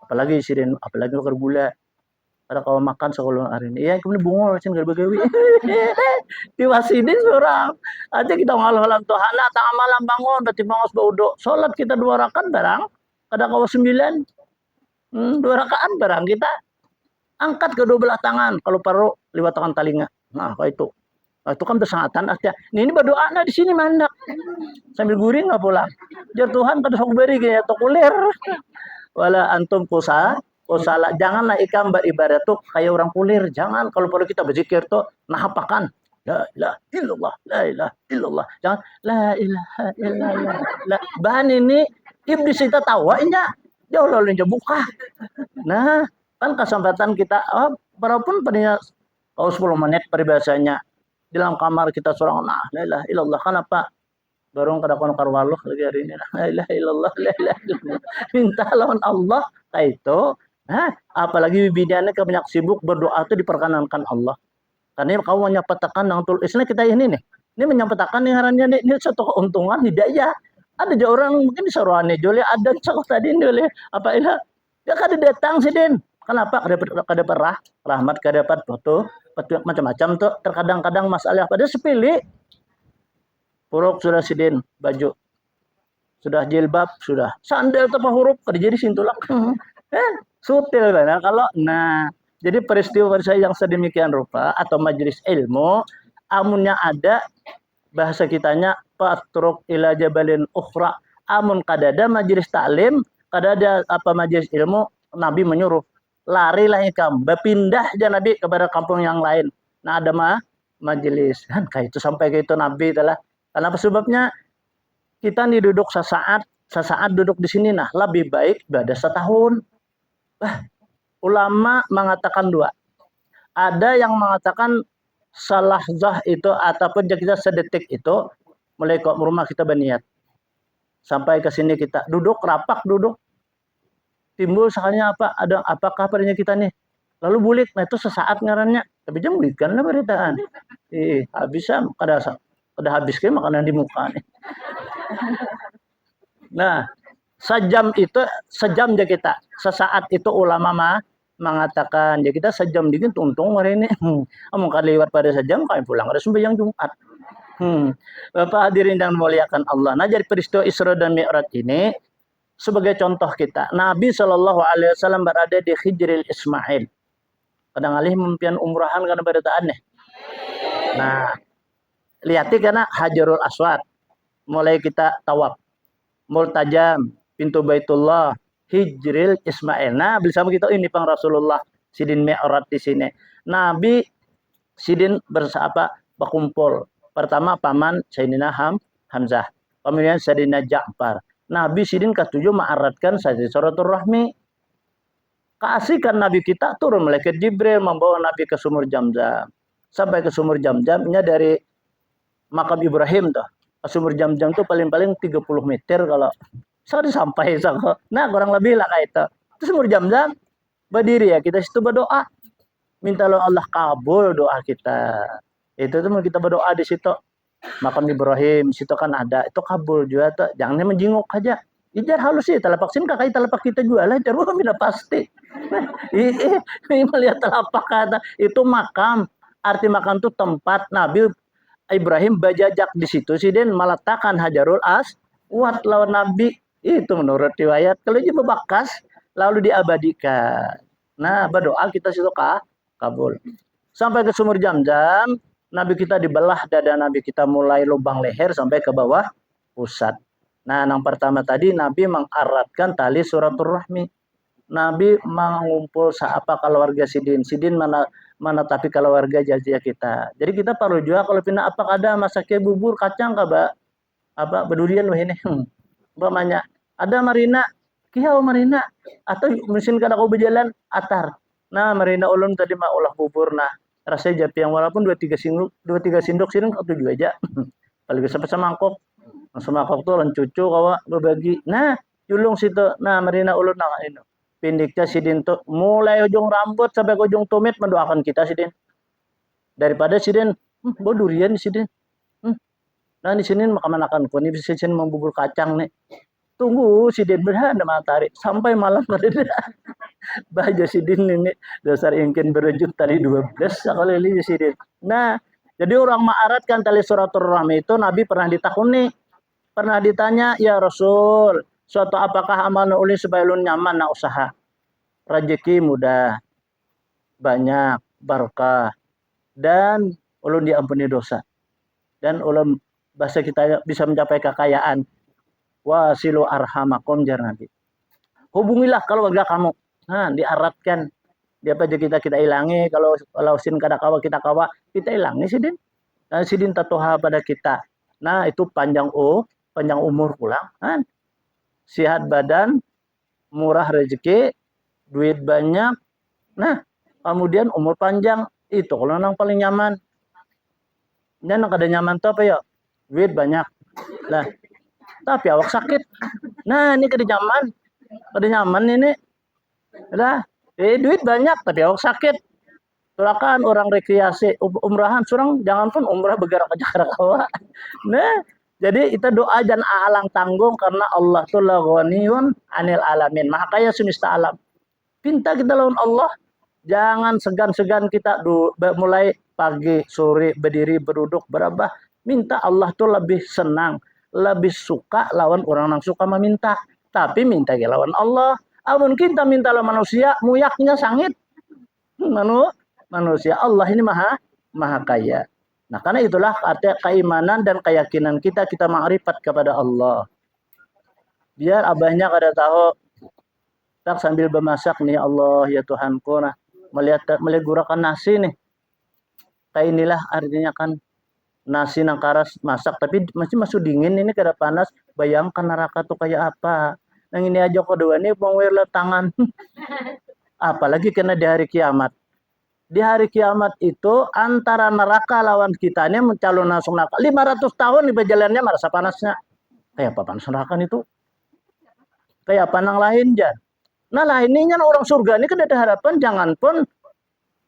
apalagi sidin apalagi bakar gula ada kalau makan sekolah hari ini iya kemudian bunga macam gak begawi tiwas ini surang aja kita ngalah-ngalah Tuhan tengah malam bangun berarti bangos baudo sholat kita 2 rakaat barang kada kawa 9 2 rakaat barang kita angkat kedua belah tangan kalau perlu lewat tangan talinga nah kayak itu nah, itu kan bersangatan aja ini berdoa nah di sini mandak sambil guring nggak pulang jar Tuhan kada sok beri kayak tokulir wala antum salah janganlah ikam beribadah tuh kayak orang kulir jangan kalau perlu kita berzikir tuh nah apakan la ilaha illallah la ilaha illallah jangan la ilaha illallah bahan ini iblis kita tawainnya jauh lalu buka nah kan kesempatan kita Walaupun padanya kalau 10 menit peribahasanya di dalam kamar kita seorang nah la ilaha illallah kenapa barong kada kono karwalo lagi hari ini la ilaha illallah la ilaha illallah minta lawan Allah kayak itu apalagi bidannya kebanyak sibuk berdoa itu diperkenankan Allah karena kau menyapatakan nang tul istilahnya kita ini menyapatakan nih ngarannya ini satu keuntungan hidayah ada aja orang mungkin disaruhannya joli ada cakap tadi joli apa ilah dia kada datang sih Den kenapa kada perah rahmat kada dapat foto macam-macam tuh terkadang-kadang masalah pada sepele puruk sudah sidin baju sudah jilbab sudah sandal tanpa huruf kada jadi sintulang sutil kan kalau jadi peristiwa saya yang sedemikian rupa atau majelis ilmu amunnya ada bahasa kitanya patruk ila jabalin ukhra amun kadada majelis taklim kadada apa majelis ilmu Nabi menyuruh larilah ikam berpindah aja Nabi kepada kampung yang lain nah ada majelis kan kayak itu sampai ke itu Nabi telah kenapa sebabnya kita nih duduk sesaat duduk di sini nah lebih baik ibadah setahun ulama mengatakan dua ada yang mengatakan salah zah itu ataupun kita sedetik itu mulai kok rumah kita berniat sampai ke sini kita duduk rapak duduk timbul sekalinya apakah padanya kita nih lalu bulik nah itu sesaat ngarannya tapi jam bulikan lah beritaan habisnya kada habis ke makanan di muka nih nah sejam aja kita sesaat itu ulama mengatakan ya kita sejam dikit untung hari ini kamu kan lewat pada sejam kami pulang ada sembahyang Jumat Bapak hadirin dan muliakan Allah nah jadi peristiwa Isra dan Mi'raj ini sebagai contoh kita, Nabi Shallallahu Alaihi Wasallam berada di Hijril Ismail. Kadang alih mimpian umrahan karena beritaan nih. Nah, lihati karena Hajarul Aswad. Mulai kita tawaf, Multajam, pintu Baitullah, Hijril Ismail. Nah, bersama kita ini Pang Rasulullah Sidin Mi'raj di sini. Nabi Sidin berkumpul. Pertama paman Sayyidina Hamzah, kemudian Sayyidina Ja'far. Nabi Sidin ketujuh ma'aratkan silaturahmi rahmi. Keasikan Nabi kita turun malaikat Jibril membawa Nabi ke sumur Zamzam. Sampai ke sumur Zamzamnya dari makam Ibrahim tuh. Ke sumur Zamzam tuh paling-paling 30 meter kalau sekali sampai nah kurang lebih lah kayak itu. Itu sumur Zamzam berdiri ya kita situ berdoa. Minta Allah kabul doa kita. Itu tuh kita berdoa di situ. Makam Ibrahim situ kan ada itu kabul juga tuh jangan menjenguk aja ijar halus sih telapak sin kakak telapak kita juga lah terus bila pasti ini melihat telapak kata itu makam arti makam itu tempat Nabi Ibrahim bajajak di situ sih dan meletakkan Hajarul Aswad lawan Nabi itu menurut riwayat kalau dia bekas lalu diabadikan nah berdoa kita situ kabul sampai ke sumur Zamzam Nabi kita dibelah dada Nabi kita mulai lubang leher sampai ke bawah pusat. Nah, yang pertama tadi Nabi mengaratkan tali silaturahmi. Nabi mengumpul seapa keluarga Sidin. Sidin mana tapi keluarga jajah kita. Jadi kita perlu juga kalau pindah apa ada masaknya bubur kacang kaba apa bedurian loh ini. Umpamanya ada marina, kiau marina atau mesin kada kau berjalan atar. Nah, marina ulun tadi mah ulah bubur nah rasanya japi yang walaupun 2-3 sendok sini atau juga aja paling bisa semangkok tuh lan cucu kawa berbagi nah julung situ nah marina ulun nah ini pindiknya Sidin tuh mulai ujung rambut sampai ke ujung tumit mendoakan kita Sidin daripada Sidin durian di Sidin nah di sini makan ko ini bisa sini membubur kacang nih tunggu Sidin berada matahari sampai malam berada Baja Sidin ini dasar ingin berujung tali 12 sekali ini Sidin. Nah, jadi orang ma'aratkan tali silaturahmi itu Nabi pernah ditakuni, pernah ditanya, "Ya Rasul, suatu apakah amal ulin supaya ulun nyaman na usaha? Rezeki mudah, banyak, barokah, dan ulun diampuni dosa. Dan ulun bahasa kita bisa mencapai kekayaan. Wasilu arhamakum jar Nabi. Hubungilah keluarga kamu." Nah, diaratkan dia apa aja kita ilangi kalau sin kada kawa kita ilangi Sidin dan Sidin tatoha pada kita nah itu panjang umur pulang kan sehat badan murah rezeki duit banyak nah kemudian umur panjang. Itu kalau nang paling nyaman. Dan nang kada nyaman tuh apa ya? Duit banyak. Lah, tapi awak sakit. Nah, ini kada nyaman. Kada nyaman ini. Lah, duit banyak tapi awak sakit. Tulakan orang rekreasi umrahan surang jangan pun umrah bergerak aja kawa. Nah, jadi kita doa jangan alang tanggung karena Allah tuh ghaniyun anil alamin. Maha kaya semesta alam. Pinta kita lawan Allah. Jangan segan-segan kita mulai pagi, sore, berdiri, berduduk, berabah. Minta Allah tuh lebih senang, lebih suka lawan orang yang suka meminta. Tapi minta lawan Allah. Amun kita minta lawan manusia, muyaknya sangit. Manusia Allah ini maha kaya. Nah, karena itulah artinya keimanan dan keyakinan kita ma'rifat kepada Allah. Biar abahnya kada tahu tak sambil bermasak nih Allah ya Tuhanku nah melihat gurakan nasi nih. Kayak inilah artinya kan nasi nang karas masak tapi masih dingin ini kada panas. Bayangkan neraka tuh kayak apa. Nang ini aja kedua ini pengwirla tangan. Apalagi kena di hari kiamat. Di hari kiamat itu antara neraka lawan kita ini mencalon langsung neraka 500 tahun di perjalanannya merasa panasnya. Kayak apa panas neraka itu? Kayak apa nang lain jan. Nah lah ininya orang surga ini kan ada harapan jangan pun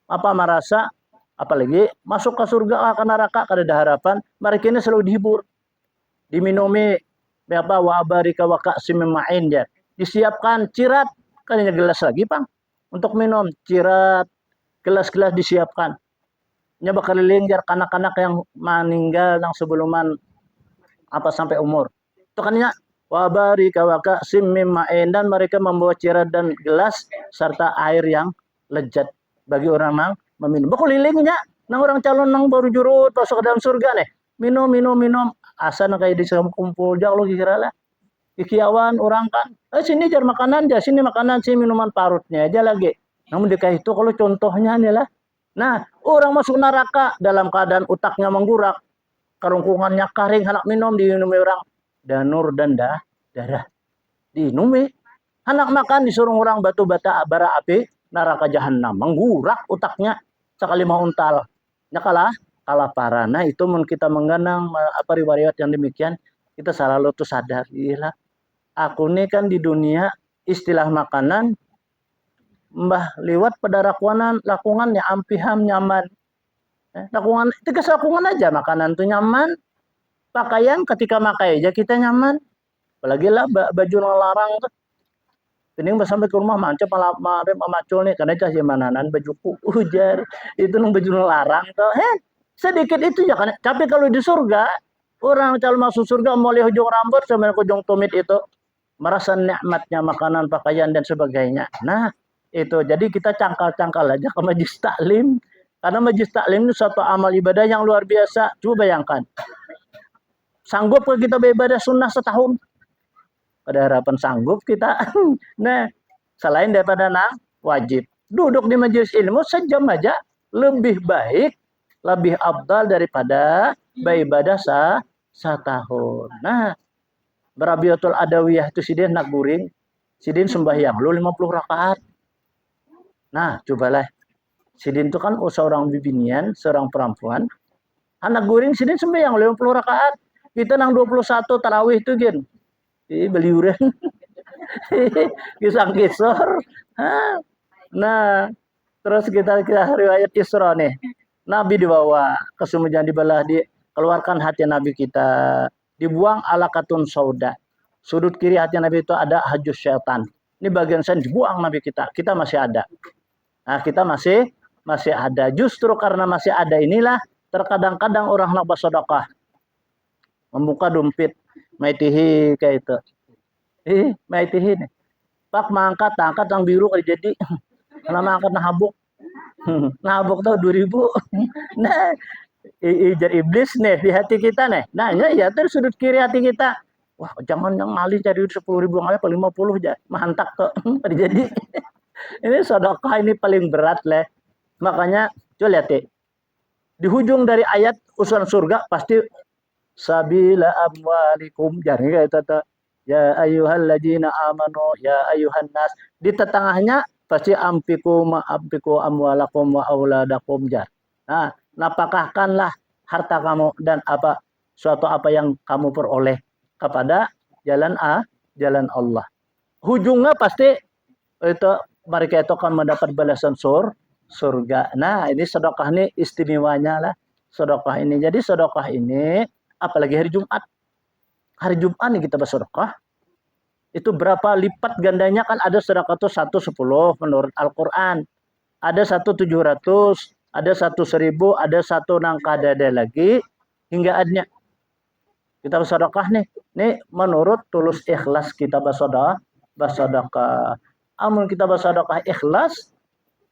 apa merasa apalagi masuk ke surga ke neraka kan ada harapan mereka ini selalu dihibur diminumi apa wabarika wa ka'sim ma'in jan. Disiapkan cirat kan gelas lagi pang untuk minum cirat gelas-gelas disiapkan. Nya bakal linggar anak-anak yang meninggal yang sebelum apa sampai umur. Itu kan ya wabari kawaka simim ma'in dan mereka membawa cirat dan gelas serta air yang lezat bagi orang yang meminum. Bakal lilingnya nang orang calon nang baru jurut masuk ke dalam surga nih. Minum. Asa na kayak di kumpul jak lo kira lah. Ikiawan orang kan. Sini jar makanan aja, sini makanan, sini minuman parutnya aja lagi. Namun dekat itu kalau contohnya nih lah. Nah, orang masuk neraka dalam keadaan utaknya menggurak, kerungkungannya kering, anak minum diminumi orang danur dan darah. Diminumi. Anak makan disuruh orang batu bata bara api, neraka jahanam menggurak utaknya sekali mau untal. Ya kalah parah. Nah, itu mun kita menggenang apa riwayat yang demikian, kita selalu tuh sadar, gila. Aku nih kan di dunia istilah makanan mbah liwat pada lakungan ya ampiham nyaman. Lakungan itu lakungan aja makanan tuh nyaman. Pakaian ketika makai aja kita nyaman. Apalagi lah baju larang tuh. Ini sampai ke rumah mancap malah macul nih karena cah mananan bajuku ujar itu nung baju larang tuh. Sedikit itu ya kan. Tapi kalau di surga orang calon masuk surga mau lihat ujung rambut sama ujung tumit itu merasa nikmatnya makanan, pakaian dan sebagainya. Nah, itu jadi kita cangkal-cangkal aja ke majlis taklim karena majlis taklim itu suatu amal ibadah yang luar biasa. Coba bayangkan sanggup kita beribadah sunnah setahun ada harapan sanggup kita. Nah selain daripada wajib duduk di majlis ilmu sejam aja lebih baik lebih afdal daripada beribadah setahun. Nah Berabiatul Adawiyah itu sidin nak guring sidin sembahyang lu 50 rakaat. Nah, cobalah. Sidin itu kan seorang bibinian, seorang perempuan. Anak guring sidin sembahyang 50 rakaat. Kita nang 21 tarawih itu gin. Beliuran. Kisah-kisah. Nah, terus kita riwayat Isra nih. Nabi dibawa ke Sumedang dibelah dikeluarkan hati Nabi kita. Dibuang alakatun sauda. Sudut kiri hati Nabi itu ada hajus syaitan. Ini bagian saya dibuang Nabi kita. Kita masih ada. Nah, kita masih ada. Justru karena masih ada inilah terkadang-kadang orang nak bersedekah. Membuka dompet, maitihi kayak itu. Maitihi nih. Pak mangkat yang biru kali jadi. Karena mangkat nahabuk. Nahabuk tuh 2000. Nah, ijar iblis nih di hati kita nih. Nah, ya terus sudut kiri hati kita. Wah, jangan yang malih cari 10.000 ngalih 50 aja. Mantap tuh. Jadi ini sedekah ini paling berat lah. Makanya coba lihat deh. Di ujung dari ayat usulan surga pasti sabila amwalikum jangan kayak itu. Ya ayyuhalladzina amanu ya ayyuhan nas. Di tengahnya Pasti ampiku amwalakum wa auladakum jar. Nah, napakahkanlah harta kamu dan suatu apa yang kamu peroleh kepada jalan Allah. Ujungnya pasti itu mereka itu akan mendapat balasan surga. Nah, ini sedekah ini istimewanya lah sedekah ini. Jadi sedekah ini apalagi hari Jumat. Hari Jumat nih kita bersedekah. Itu berapa lipat gandanya kan ada sedekah itu 110 menurut Al-Qur'an. Ada 1.700, ada 1.1000, ada 1 nangkadada lagi hingga adanya. Kita bersedekah nih. Nih menurut tulus ikhlas kita bersedekah. Amun kita bersedekah ikhlas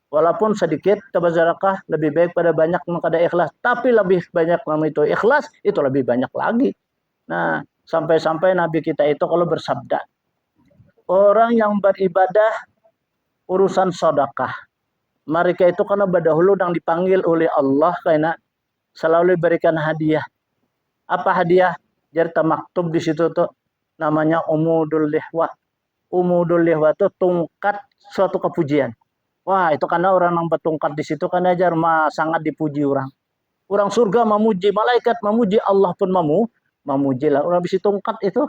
walaupun sedikit kita bersedekah lebih baik pada banyak mengkada ikhlas, tapi lebih banyak nama itu ikhlas itu lebih banyak lagi. Nah, sampai-sampai Nabi kita itu kalau bersabda, orang yang beribadah urusan sedekah, mereka itu karena berdahulu yang dipanggil oleh Allah karena selalu berikan hadiah. Apa hadiah? Jadi maktub di situ tuh namanya umudul lihwa. Umudul lihwa itu tongkat suatu kepujian. Wah, itu karena orang yang bertongkat di situ kan ajar sangat dipuji orang. Orang surga memuji, malaikat memuji, Allah pun memuji lah. Orang bisi tongkat itu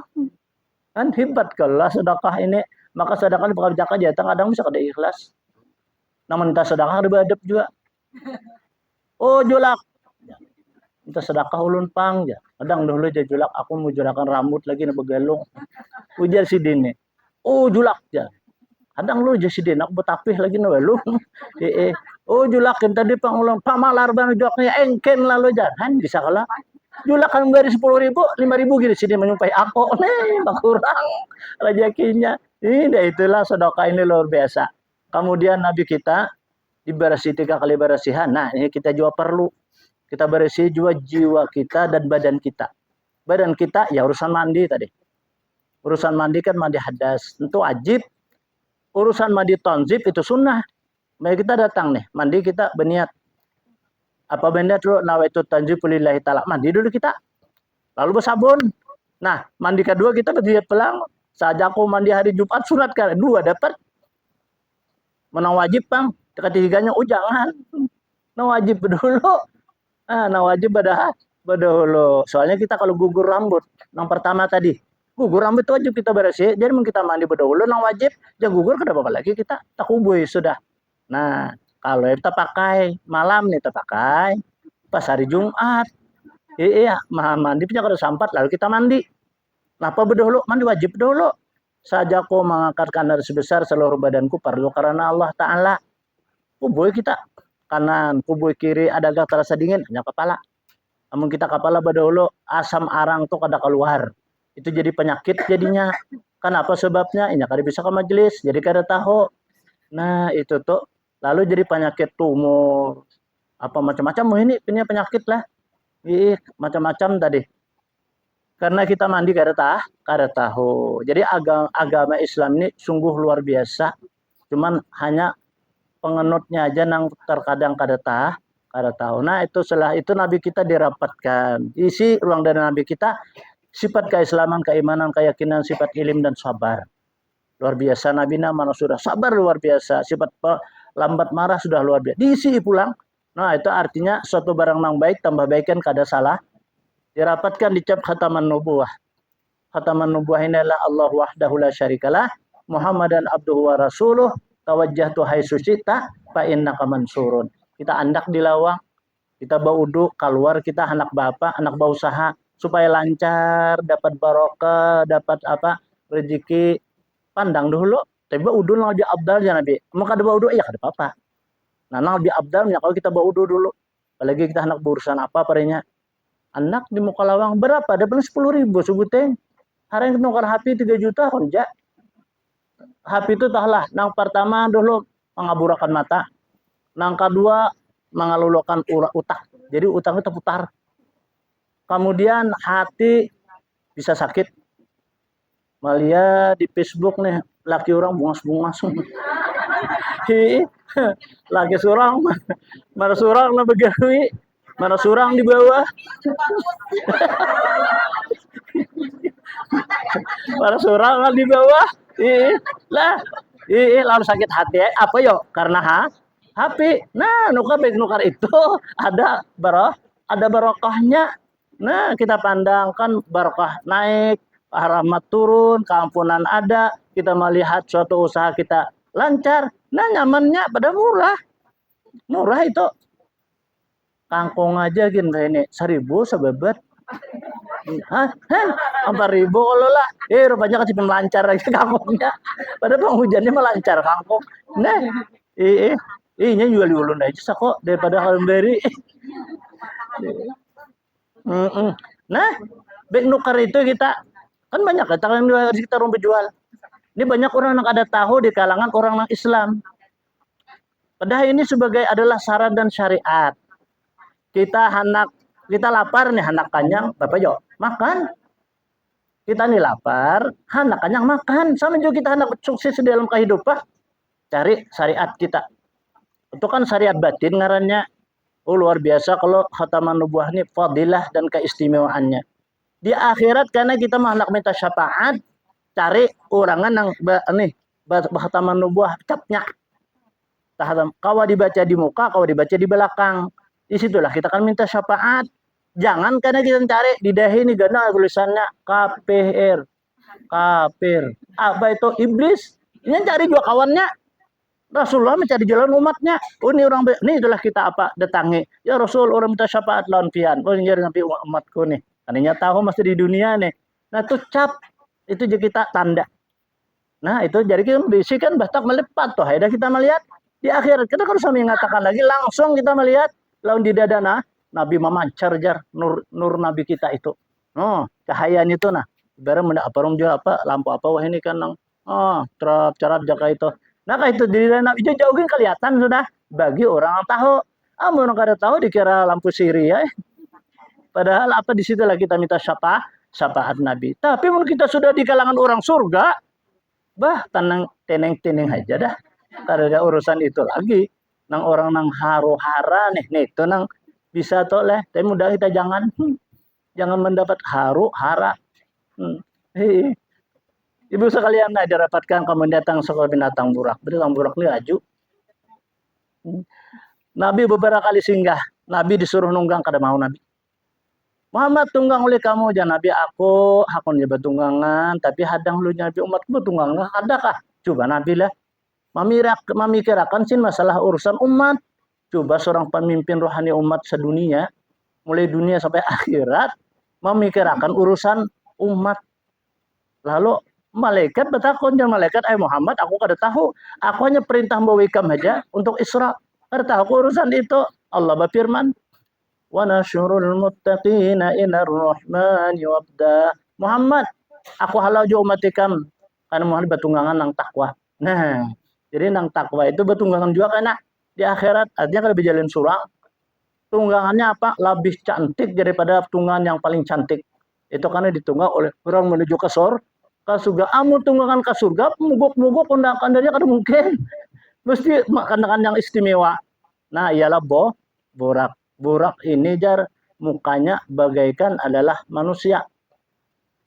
kan hebat kalau sedekah ini. Maka sedekah ini bakal jaga jatah kadang bisa kada ikhlas. Namun kita sedekah ada badep juga. Oh julak, kita sedekah ulun pang ya. Kadang dulu aja julak, aku mau julakan rambut lagi na begalung. Ujar si dini. Oh julak ya. Kadang lu jadi si dini aku betapih lagi na belum. Oh julak tadi pang ulang pamalar bang joknya engken lalu jangan bisa kalah. Julak kan dari 10.000, 5.000 gini sini menyumpai aku. Nih, kurang rezekinya. Ini itulah sedekah ini luar biasa. Kemudian Nabi kita diberasi 3 kali berasihan. Nah, ini kita juga perlu. Kita bersih juga jiwa kita dan badan kita. Badan kita ya urusan mandi tadi. Urusan mandi kan mandi hadas. Tentu wajib. Urusan mandi tonzib itu sunnah. Mari kita datang nih. Mandi kita berniat. Apa benda dulu nawaitu tanjibu lillahi ta'ala. Mandi dulu kita. Lalu bersabun. Nah, mandi kedua kita berniat pelang. Saja aku mandi hari Jumat sunat kan. 2 dapat. Menang wajib bang. Ketiganya jangan. Nah wajib dulu. Nah wajib dahulu. Soalnya kita kalau gugur rambut. Yang pertama tadi. Gugur rambut itu wajib kita bersih. Jadi kita mandi berdahulu. Yang wajib. Jangan gugur kenapa lagi kita. Tak kubui sudah. Nah. Kalau kita pakai malam nih kita pakai pas hari Jumat. Iya, mandi punya kada sampat lalu kita mandi. Napa berdahulu? Mandi wajib dulu. Saja aku mengangkat kanan sebesar seluruh badanku perlu karena Allah Ta'ala. Kubui kita kanan, kubui kiri ada agak terasa dingin hanya kepala. Namun kita kepala berdahulu asam arang tuh kada keluar. Itu jadi penyakit jadinya. Kenapa sebabnya? Ini kada bisa ke majelis jadi kada tahu. Nah itu tuh. Lalu jadi penyakit tumor, apa macam-macam. Ini punya penyakit lah, macam-macam tadi. Karena kita mandi kada tahu. Jadi agama Islam ini sungguh luar biasa. Cuman hanya pengenutnya aja yang terkadang kada tahu. Nah itu setelah itu Nabi kita dirapatkan. Isi ruang dari Nabi kita sifat keislaman, keimanan, keyakinan, sifat ilim dan sabar. Luar biasa Nabi mana sudah sabar luar biasa. Sifat lambat marah sudah luar biasa. Diisi pulang. Nah itu artinya suatu barang yang baik tambah baik kan kada salah. Dirapatkan dicap khataman nubuwah. Khataman nubuwah ini adalah Allah wahdahu la syarikalah. Muhammadan abduhu wa rasuluh. Tawajjahtu haitsu syi'ta fa innaka mansurun. Kita andak di lawang. Kita baudu keluar kita anak bapak, anak usaha supaya lancar, dapat barokah, dapat rezeki. Pandang dulu. Tapi udun lebih abdal ya Nabi. Maka ada udu ya kada apa-apa. Nah, lebih abdalnya kalau kita bawa udu dulu. Apalagi kita anak berurusan apa parenya. Anak di muka lawang berapa? Ada paling 10.000 sebutnya. Hari yang nukar HP 3 juta konja. HP itu tahlah. Nang pertama dulu mengaburakan mata. Nang kedua mengalulukan utang. Jadi utang itu putar. Kemudian hati bisa sakit. Malia di Facebook nih laki orang bungas-bungas. Laki surang mana surang lah begawi, mana surang di bawah. Mana surang lah di bawah. Lah lalu sakit hati apa yo? Karena HP. Nah, nukar itu ada barokahnya. Nah, kita pandangkan barokah naik, rahmat turun, keampunan ada, kita melihat suatu usaha kita lancar. Nah, nyamannya pada murah. Murah itu. Kangkung aja gini ini 1.000 sebebet. Hah? 4.000 kalau lah. Rupanya kecipin melancar lagi kangkungnya. Padahal penghujannya melancar kangkung. Nah, ini jual di ulun aja kok daripada kalemberi. Nah, baik nukar itu kita kan banyak katakan kita rumput jual. Ini banyak orang yang ada tahu di kalangan orang Islam. Padahal ini sebagai adalah syarat dan syariat. Kita lapar nih anak kanyang, Bapak Jo, makan. Kita nih lapar, anak kanyang makan. Sama juga kita anak sukses dalam kehidupan. Cari syariat kita. Itu kan syariat batin ngarannya. Luar biasa kalau khataman nubuah ini fadilah dan keistimewaannya. Di akhirat karena kita hendak minta syafaat, cari orangan yang khataman nubuah capnya. Kawa dibaca di muka, kawa dibaca di belakang. Disitulah kita akan minta syafaat. Jangan karena kita cari di dahi ini gana tulisannya KPR. Kafir. Apa itu iblis? Ini cari juga kawannya. Rasulullah mencari jalan umatnya. Oh, ini itulah kita datangi. Ya Rasul, orang minta syafaat lawan pian. Oh, ini nabi umatku nih. Tadinya tahu masih di dunia nih. Nah, itu cap. Itu juga kita tanda. Nah, itu jadi kita bisikan batak melepat toh. Ada kita melihat di akhirat. Kita harus mengatakan lagi langsung kita melihat lawan di dadana Nabi memancar jar nur Nabi kita itu. Oh, cahayanya itu nah. Ibarat lampu apa wah ini kan cerap jaka itu. Nah, itu di Nabi jauhin kelihatan sudah bagi orang yang tahu. Amun kada tahu dikira lampu siri ya. Padahal di situ lah kita minta syafaat Nabi. Tapi mun kita sudah di kalangan orang surga, teneng aja dah. Kada ada urusan itu lagi. Nang orang nang haru-hara nih itu nang bisa toleh. Tapi mudah kita jangan mendapat haru-hara. Ibu sekalian dapatkan kamu datang sekolah binatang burak. Binatang burak ini aju. Nabi beberapa kali singgah. Nabi disuruh nunggang kada mau Nabi. Muhammad tunggang oleh kamu jangan Nabi aku nyebut tunggangan tapi hadang lu Nabi umatku tunggangan adakah? Coba Nabi lah memikirkan sih masalah urusan umat. Coba seorang pemimpin rohani umat sedunia mulai dunia sampai akhirat memikirkan urusan umat. Lalu malaikat bertakon jangan malaikat Muhammad aku kada tahu. Aku hanya perintah bawa ikam aja untuk Isra. Kada tahu urusan itu. Allah berfirman wa nasyurul muttaqina inar rahmani wabda. Muhammad aku halau jo umat ikam karena Muhammad bertunggangan nang takwa. Nah, jadi nang takwa itu bertunggangan juga karena di akhirat artinya kalau berjalan surang tunggangannya lebih cantik daripada tunggangan yang paling cantik. Itu karena ditunggang oleh orang menuju ke surga. Amun tunggangan ke surga muguk undakan dari kada mungkin. Mesti makan yang istimewa. Nah, ialah borak. Borak ini jar mukanya bagaikan adalah manusia.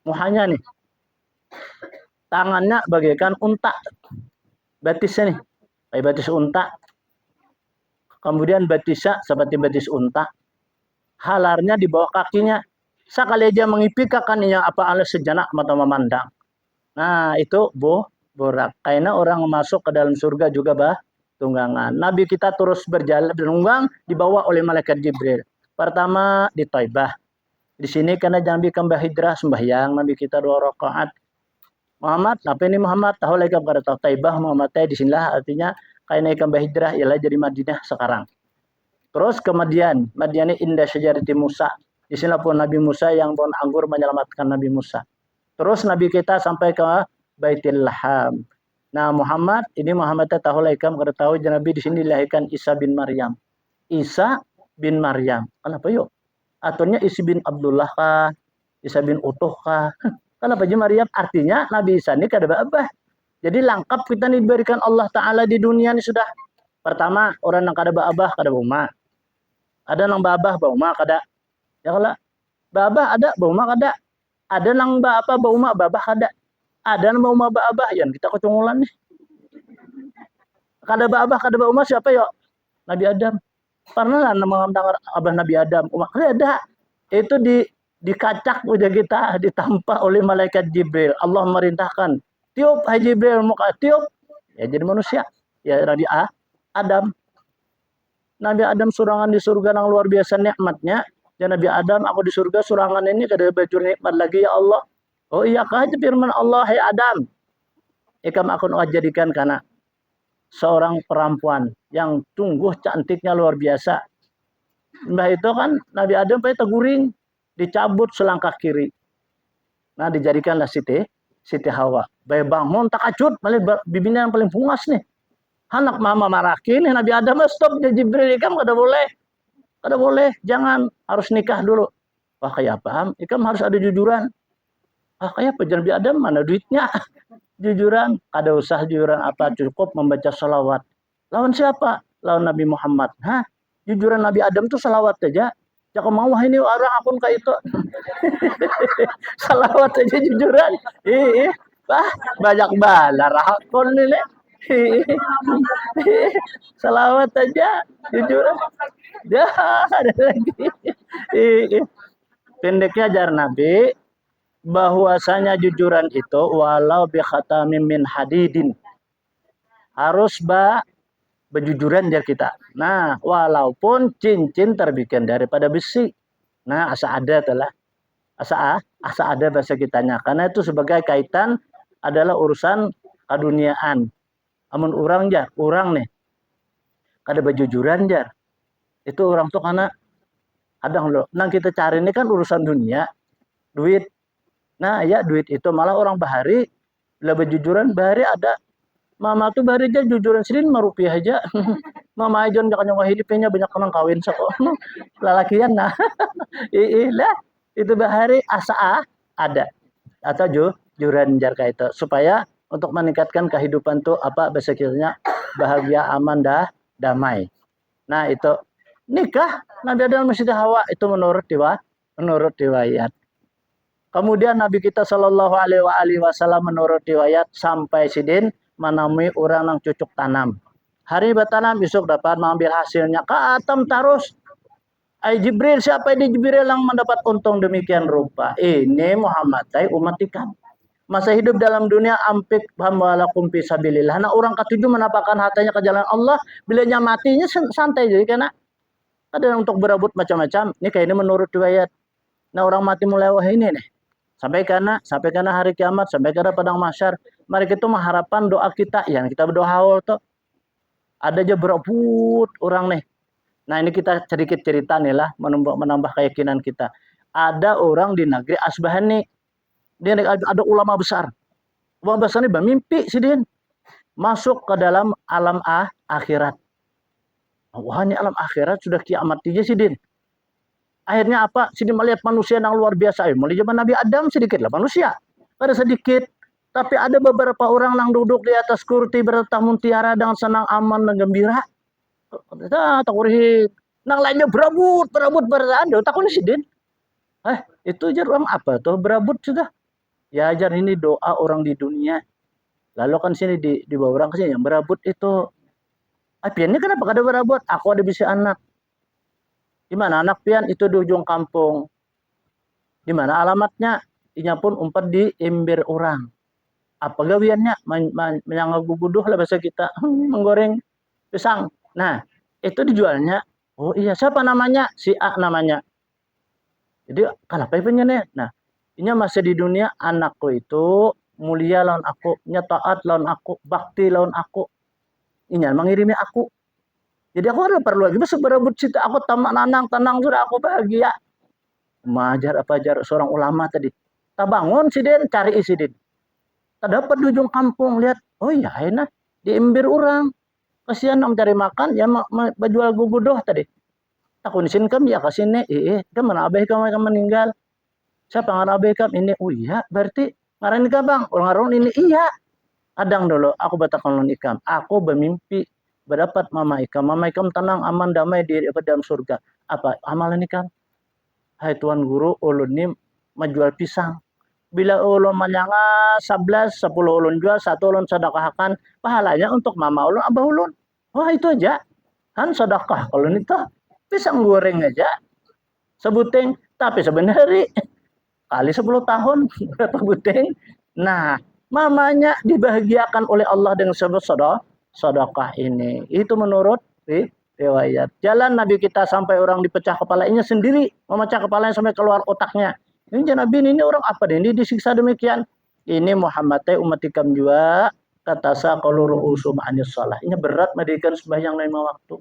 Muhanya nih. Tangannya bagaikan unta. Batisnya nih. Kayak batis unta. Kemudian batisnya seperti batis unta. Halarnya di bawah kakinya. Sekali aja mengipikakan yang alas sejenak mata memandang. Nah, itu borak. Karena orang masuk ke dalam surga juga tunggangan. Nabi kita terus berjalan dibawa oleh malaikat Jibril. Pertama di Taibah. Di sini karena Nabi kembah hijrah sembahyang Nabi kita 2 rakaat. Muhammad, apa ini Muhammad? Tahu lagi kada tahu Taibah Muhammad di sinilah artinya karena kembah hijrah ialah jadi Madinah sekarang. Terus kemudian Madian indah syajarati Musa. Di sini pun Nabi Musa yang pohon anggur menyelamatkan Nabi Musa. Terus Nabi kita sampai ke Baitul Laham. Nah, Muhammad tahu lah ikam kada tahu Nabi di sini dilahirkan Isa bin Maryam. Isa bin Maryam. Kenapa yuk? Aturnya Isa bin Abdullah kah? Isa bin Utuh kah? Kenapa aja Maryam? Artinya Nabi Isa ini kada abah. Jadi lengkap kita diberikan Allah Ta'ala di dunia ini sudah. Pertama, orang yang kada abah kada buma. Ada nang babah bauma kada. Ya kalau babah ada bauma kada. Ada nang babah bauma babah kada. Ada nama umah abah yang kita kecungulan nih. Kada abah kada umat siapa yo? Nabi Adam. Pernah lah mendengar abah Nabi Adam. Umat ada. Itu dikacak udah kita ditampak oleh malaikat Jibril. Allah merintahkan, tiup hai Jibril muka tiup. Ya jadi manusia. Ya Nabi Adam. Nabi Adam surangan di surga yang luar biasa nikmatnya. Ya Nabi Adam, aku di surga surangan ini kada baju nikmat lagi ya Allah. Oh iya kah itu firman Allah, hai Adam. Ikam akan jadikan karena seorang perempuan yang tunggu cantiknya luar biasa. Mbah itu kan Nabi Adam pakai teguring, dicabut selangkah kiri. Nah dijadikanlah Siti Hawa. Bayi bangun takajud, malah bibinya yang paling pungas nih. Anak mama marahin, Nabi Adam stop dia Jibril, ikam kada boleh, jangan, harus nikah dulu. Wah kayak apa? Ikam harus ada jujuran. Ah kayak apa? Nabi Adam mana duitnya? Jujuran, kada usah jujuran apa, cukup membaca salawat. Lawan siapa? Lawan Nabi Muhammad. Hah? Jujuran Nabi Adam tuh salawat aja. Jangan mau ini orang akun kayak itu. Salawat aja jujuran. Banyak balar akun ini. Salawat aja jujuran. Dah ada lagi. Pendeknya ajar Nabi bahwasanya jujuran itu walau bi khatamin min hadidin. Harus bejujuran ya kita. Nah, walaupun cincin terbikin daripada besi. Nah, asa ada telah. Asa ada bahasa kitanya. Karena itu sebagai kaitan adalah urusan keduniaan. Amun orang nih. Kada bejujuran jar. Itu orang tuh karena kadang loh. Nah kita cari ini kan urusan dunia. Duit. Nah ya duit itu malah orang bahari. Bila bejujuran bahari ada. Mama tuh bahari aja jujuran sendiri 5 rupiah aja. Mama aja jangan nyawa hidupnya banyak orang kawin sako. Lalakian nah. Lah itu bahari asa ada. Atau jujuran jar kayak itu. Supaya untuk meningkatkan kehidupan tuh apa bahasa kitanya bahagia aman damai. Nah itu nikah Nabi Adam dan Siti Hawa itu menurut riwayat. Kemudian Nabi kita Shallallahu Alaihi Wasallam menurut riwayat sampai sidin menemui orang yang cucuk tanam. Hari bertanam besok dapat mengambil hasilnya. Kaatam terus. Jibril siapa ini Jibril yang mendapat untung demikian rupa. Ini Muhammad umat ikam. Masa hidup dalam dunia ampik hamwalakum fisabilillah. Nah orang ketujuh menampakkan hartanya ke jalan Allah. Bilanya matinya santai jadi karena ada untuk berebut macam-macam. Ini kayak ini menurut riwayat. Nah orang mati mulai wah ini nih. Sampai karena hari kiamat, sampai karena padang mahsyar. Mari kita mengharapkan doa kita. Yang kita berdoa awal tuh. Ada aja berebut orang nih. Nah ini kita sedikit cerita nih lah. Menambah keyakinan kita. Ada orang di negeri Asbahani. Dia ada ulama besar. Ulama besar ini bermimpi sih dia. Masuk ke dalam alam akhirat. Wah ini alam akhirat sudah kiamat aja sih din. Akhirnya apa? Sini melihat manusia yang luar biasa. Mulai zaman Nabi Adam sedikit lah manusia. Ada sedikit. Tapi ada beberapa orang yang duduk di atas kursi bertah mutiara dengan senang aman dan gembira. Takurihin. Nang lainnya berabut berada. Takut sih din. Itu aja orang apa tuh berabut sudah. Ya ajar ini doa orang di dunia. Lalu kan sini di bawah orang kesini yang berabut itu. Pian ini kenapa kada berabut? Aku ada bisa anak. Di mana anak pian itu di ujung kampung. Di mana alamatnya? Inya pun umpat di ember orang. Apa gawiannya? Menyangaguguduh lah bahasa kita. Menggoreng pisang. Nah itu dijualnya. Oh iya siapa namanya? Si A namanya. Jadi kenapa ibunya nih? Nah inya masih di dunia anakku itu mulia lawan aku, nya taat lawan aku, bakti lawan aku. Inya mengirimi aku. Jadi aku ada perlu lagi besok berebut situ. Aku tenang sudah aku bahagia. Majar apa ajar seorang ulama tadi. Tak bangun si Den cari isi Den. Tak dapat di ujung kampung lihat. Oh iya enak diembir orang. Kasihan orang cari makan ya berjual gugudoh tadi. Tak kunisin kam ya kasih kan mana abah kamu meninggal. Siapa ngarang abekam ini? Oh iya, berarti ngarang nikah bang. Orang ini iya. Adang dulu, aku batakan ikam. Aku bermimpi berdapat mama ikam. Mama ikam tenang, aman, damai di dalam surga. Apa amalan ikam? Hai Tuan Guru, ulun ini menjual pisang. Bila ulun manyanga 11, 10 ulun jual, 1 ulun sedekahkan, pahalanya untuk mama ulun, abah ulun. Wah itu aja. Kan sedekah kalau itu pisang goreng aja sebuting, tapi sebenarnya kali 10 tahun berapa buting. Nah, mamanya dibahagiakan oleh Allah dengan sebut sedekah ini. Itu menurut riwayat. Jalan Nabi kita sampai orang dipecah kepalanya sendiri, memecah kepalanya sampai keluar otaknya. Ini Nabi ini orang apa nih? Ini disiksa demikian. Ini Muhammad umat ikam juga kata sa kalau ru'usum anis salah. Ini berat mendirikan sembahyang 5 waktu.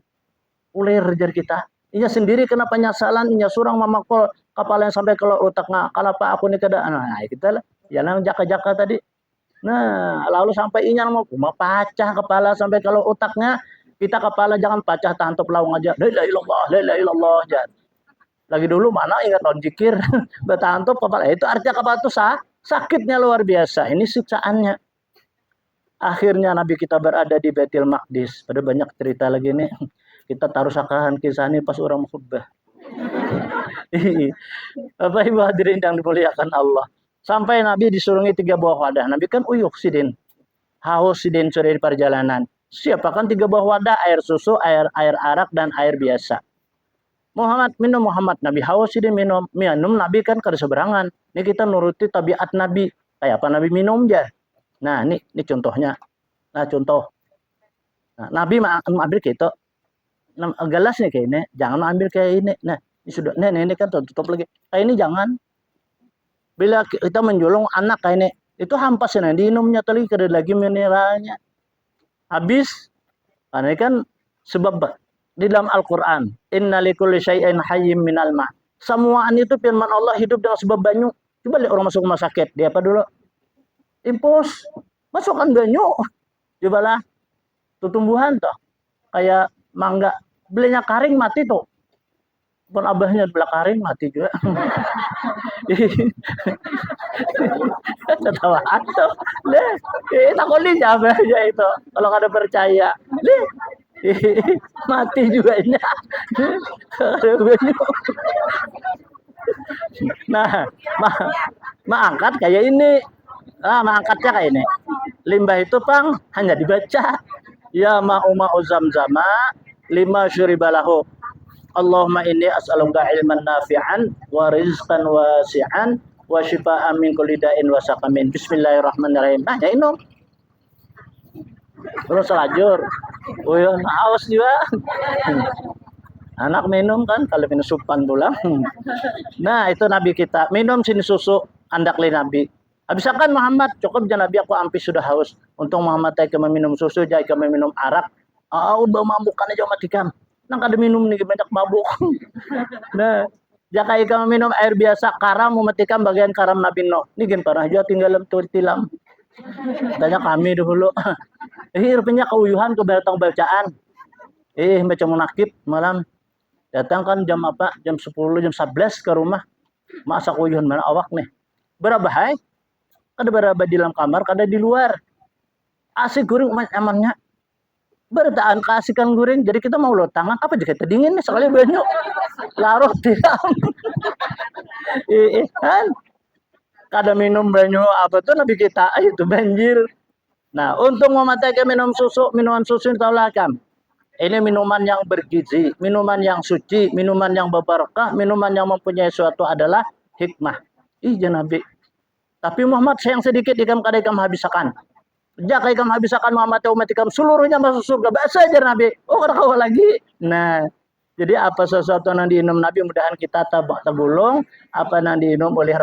Ulir jar kita. Inya sendiri kena penyesalan, inya surang mamakol kepala yang sampai keluar otaknya. Kalau pak aku nih kada, nah kita lah. Jangan jaka-jaka tadi. Nah, lalu sampai inya mau pacah kepala sampai kalau otaknya, kita kepala jangan pacah tantop lawang aja. La ilaha illallah, la ilaha illallah. Lagi dulu mana ingat non zikir, bertantop kepala. Itu artinya kepala itu sakitnya luar biasa. Ini siksaannya. Akhirnya Nabi kita berada di Baitul Maqdis. Pada banyak cerita lagi nih. Kita taruh sakahan kisah ini pas orang khutbah. Bapak Ibu hadirin yang dimuliakan Allah. Sampai Nabi disurungi 3 buah wadah. Nabi kan uyuk sidin. Haus sidin sore di perjalanan. Siapakan 3 buah wadah, air susu, air arak, dan air biasa. Muhammad minum Muhammad. Nabi haus sidin minum Nabi kan kada seberangan. Ini kita nuruti tabiat Nabi. Kayak apa Nabi minum aja. Nah ini contohnya. Nah contoh. Nah, Nabi ambil gitu. Gelas nih kayak ini. Jangan ambil kayak ini. Nah ini sudah. Ini kan tutup lagi. Kayak ini jangan. Bila kita menjulung anak kayak ini. Itu hampas ya. Diinumnya tadi kada lagi mineralnya. Habis. Karena ini kan sebab di dalam Al-Quran. Inna likulli syai'in hayyim minal ma'. Semuaan itu firman Allah hidup dengan sebab banyu. Coba lihat orang masuk rumah sakit. Dia apa dulu? Impus. Masukkan banyu. Cobalah. Itu tumbuhan toh. Kayak mangga. Belinya karing mati tuh. Pun abahnya belah karing mati juga. Ketawaan tuh. Takut nih siapa aja itu. Kalau kada percaya. Mati juga ini. Nah, angkat kayak ini. Angkatnya kayak ini. Limbah itu pang hanya dibaca. Ya ma'u zamzama lima syuribalahu. Allahumma inni as'aluka ilman nafi'an wa rizqan wasi'an wa syifa'an min kulli da'in wa saqamin. Bismillahirrahmanirrahim. Nah, ya ini. Terus selajur. Uyun haus juga. Anak minum kan kalau minum supan tulang. Nah, itu Nabi kita. Minum sini susu andak li Nabi. Habisakan Muhammad, cukup jangan Nabi aku ampis sudah haus. Untung Muhammad tadi meminum susu, jadi kami minum arak. Udah mabukan aja matikam. Nang kada minum nih banyak mabuk. Nah, jika kamu minum air biasa karam mematikan bagian karam Nabi Nuh. Ini gen parah juga tinggal tilam. Tanya kami dulu. Rupanya keuyuhan keberatang bacaan. Macam munakib malam. Datang kan jam apa? Jam 10, jam 11 ke rumah. Masa keuyuhan mana awak nih? Berapa hai? Kada berapa di dalam kamar, kada di luar. Asik guring amannya. Bertaan kasihkan guring. Jadi kita mau lo tangan apa jika dingin nih sekali banyak. Larut tiram. Kan? Kada minum banyak apa tuh Nabi kita itu banjir. Nah, untuk mematikan minuman susu tahu lah kan. Ini minuman yang bergizi, minuman yang suci, minuman yang berberkah, minuman yang mempunyai suatu adalah hikmah. Iya Nabi. Tapi Muhammad sayang sedikit ikam kada ikam habisakan. Jika ikam habisakan Muhammad umat ikam seluruhnya masuk surga. Bahasa aja Nabi. Oh kada kawa lagi. Nah, jadi apa sesuatu yang diinum Nabi mudahan kita tabulung apa yang diinum oleh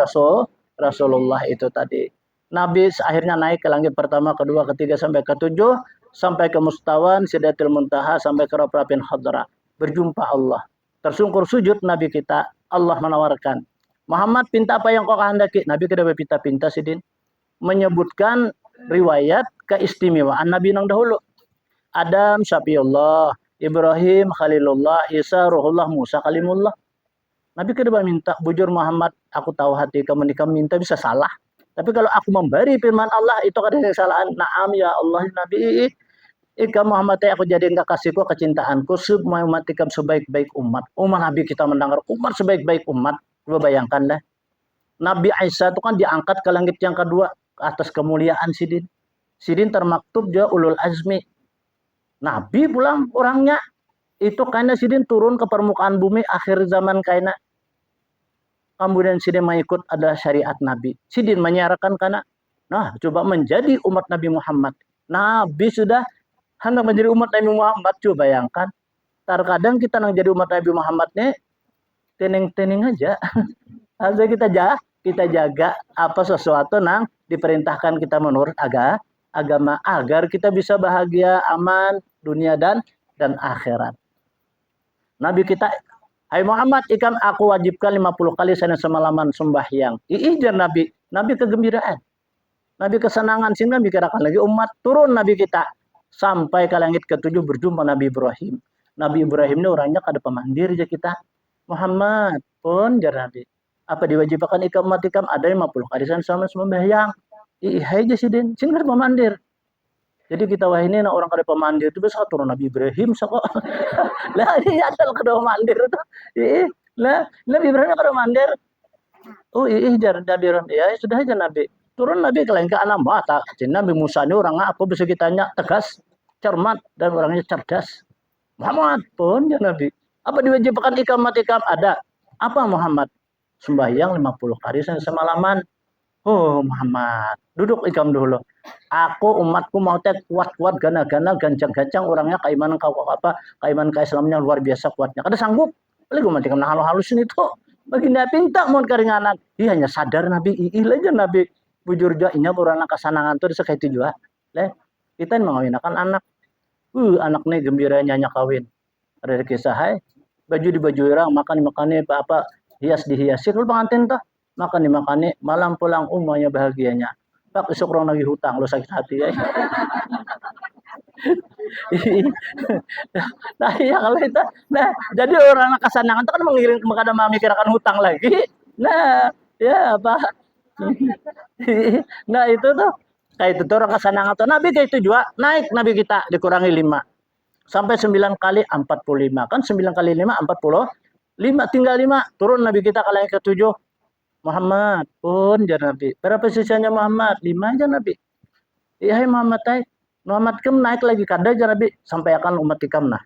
Rasulullah itu tadi. Nabi akhirnya naik ke langit pertama, kedua, ketiga sampai ketujuh, sampai ke mustawan Sidratil Muntaha sampai ke Rabbin Hadra. Berjumpa Allah. Tersungkur sujud Nabi kita. Allah menawarkan. Muhammad pinta apa yang kau kehendaki? Nabi tidak pinta sidin. Menyebutkan riwayat keistimewaan Nabi yang dahulu. Adam Syafiullah, Ibrahim Khalilullah, Isa Ruhullah, Musa Kalimullah. Nabi tidak minta bujur Muhammad, aku tahu hati kamu minta bisa salah. Tapi kalau aku memberi firman Allah itu kada kesalahan. Naam ya Allah Nabi. Ika Muhammad aku jadi enggak kasihku kecintaanku semua umat ikam sebaik-baik umat. Umat Nabi kita mendengar umat sebaik-baik umat. Coba bayangkan dah. Nabi Isa itu kan diangkat ke langit yang kedua atas kemuliaan Sidin. Sidin termaktub dia ulul azmi. Nabi pulang orangnya itu karena Sidin turun ke permukaan bumi akhir zaman karena kemudian Sidin mengikut ada syariat Nabi. Sidin menyiarkan karena nah coba menjadi umat Nabi Muhammad. Nabi sudah hendak menjadi umat Nabi Muhammad, coba bayangkan. Terkadang kita nang jadi umat Nabi Muhammad nih teneng-teneng aja. Harusnya kita jaga apa sesuatu nang diperintahkan kita menurut agama agar kita bisa bahagia, aman dunia dan akhirat. Nabi kita, hai Muhammad, ikan aku wajibkan 50 kali sana semalaman sembahyang. Iijar Nabi kegembiraan. Nabi kesenangan sehingga bicarakan lagi umat turun Nabi kita sampai ke langit ketujuh berjumpa Nabi Ibrahim. Nabi Ibrahim ini orangnya kada pemandir aja kita. Muhammad pun jar Nabi. Apa diwajibkan ikam ada 50 kali sama sembahyang. Hai aja sidin, sehingga pemandir. Jadi kita wah ini orang kada pemandir itu bisa turun Nabi Ibrahim kok. Lah ini asal kada pemandir itu. Lah Nabi Ibrahim kada pemandir. Oh jar Nabi Ibrahim. Ya sudah aja Nabi. Turun Nabi ke langit alam mata. Nabi Musa ini orangnya apa bisa kitanya tegas, cermat dan orangnya cerdas. Muhammad pun ya Nabi. Apa diwajibkan ikam ada? Apa Muhammad? Sembahyang 50 kali semalaman. Oh Muhammad, duduk ikam dulu. Aku umatku mau kuat-kuat gana-gana gancang-gancang orangnya kaiman kau apa kaiman Islamnya luar biasa kuatnya. Kada sanggup. Lagi umat ikam halus-halusin itu. Baginda pinta mau keringanan. Iya hanya sadar Nabi aja Nabi. Bujur jua inya orang kasanangan tuh disek itu juga. Leh, kita mengawinkan anak. Anak nih gembira nyanyi kawin. Ada kisah hai. Baju di baju orang, makan apa hias dihiasi. Kalau pengantin tuh makan dimakani, malam pulang umumnya bahagianya. Pak besok orang lagi hutang, lo sakit hati ya. Nah iya kalau itu, nah jadi orang kasanangan tuh kan mengiring kepada memikirkan hutang lagi. Nah ya apa? Nah itu tuh kayak itu tuh orang kesanangan tuh Nabi kayak itu juga naik Nabi kita dikurangi 5 sampai 9 kali 45 kan 9 kali 5 45 tinggal 5 turun Nabi kita kalau yang ke-7 Muhammad pun jar Nabi berapa sisanya Muhammad 5 aja Nabi iya Muhammad kem naik lagi kada jar Nabi sampai akan umat ikam nah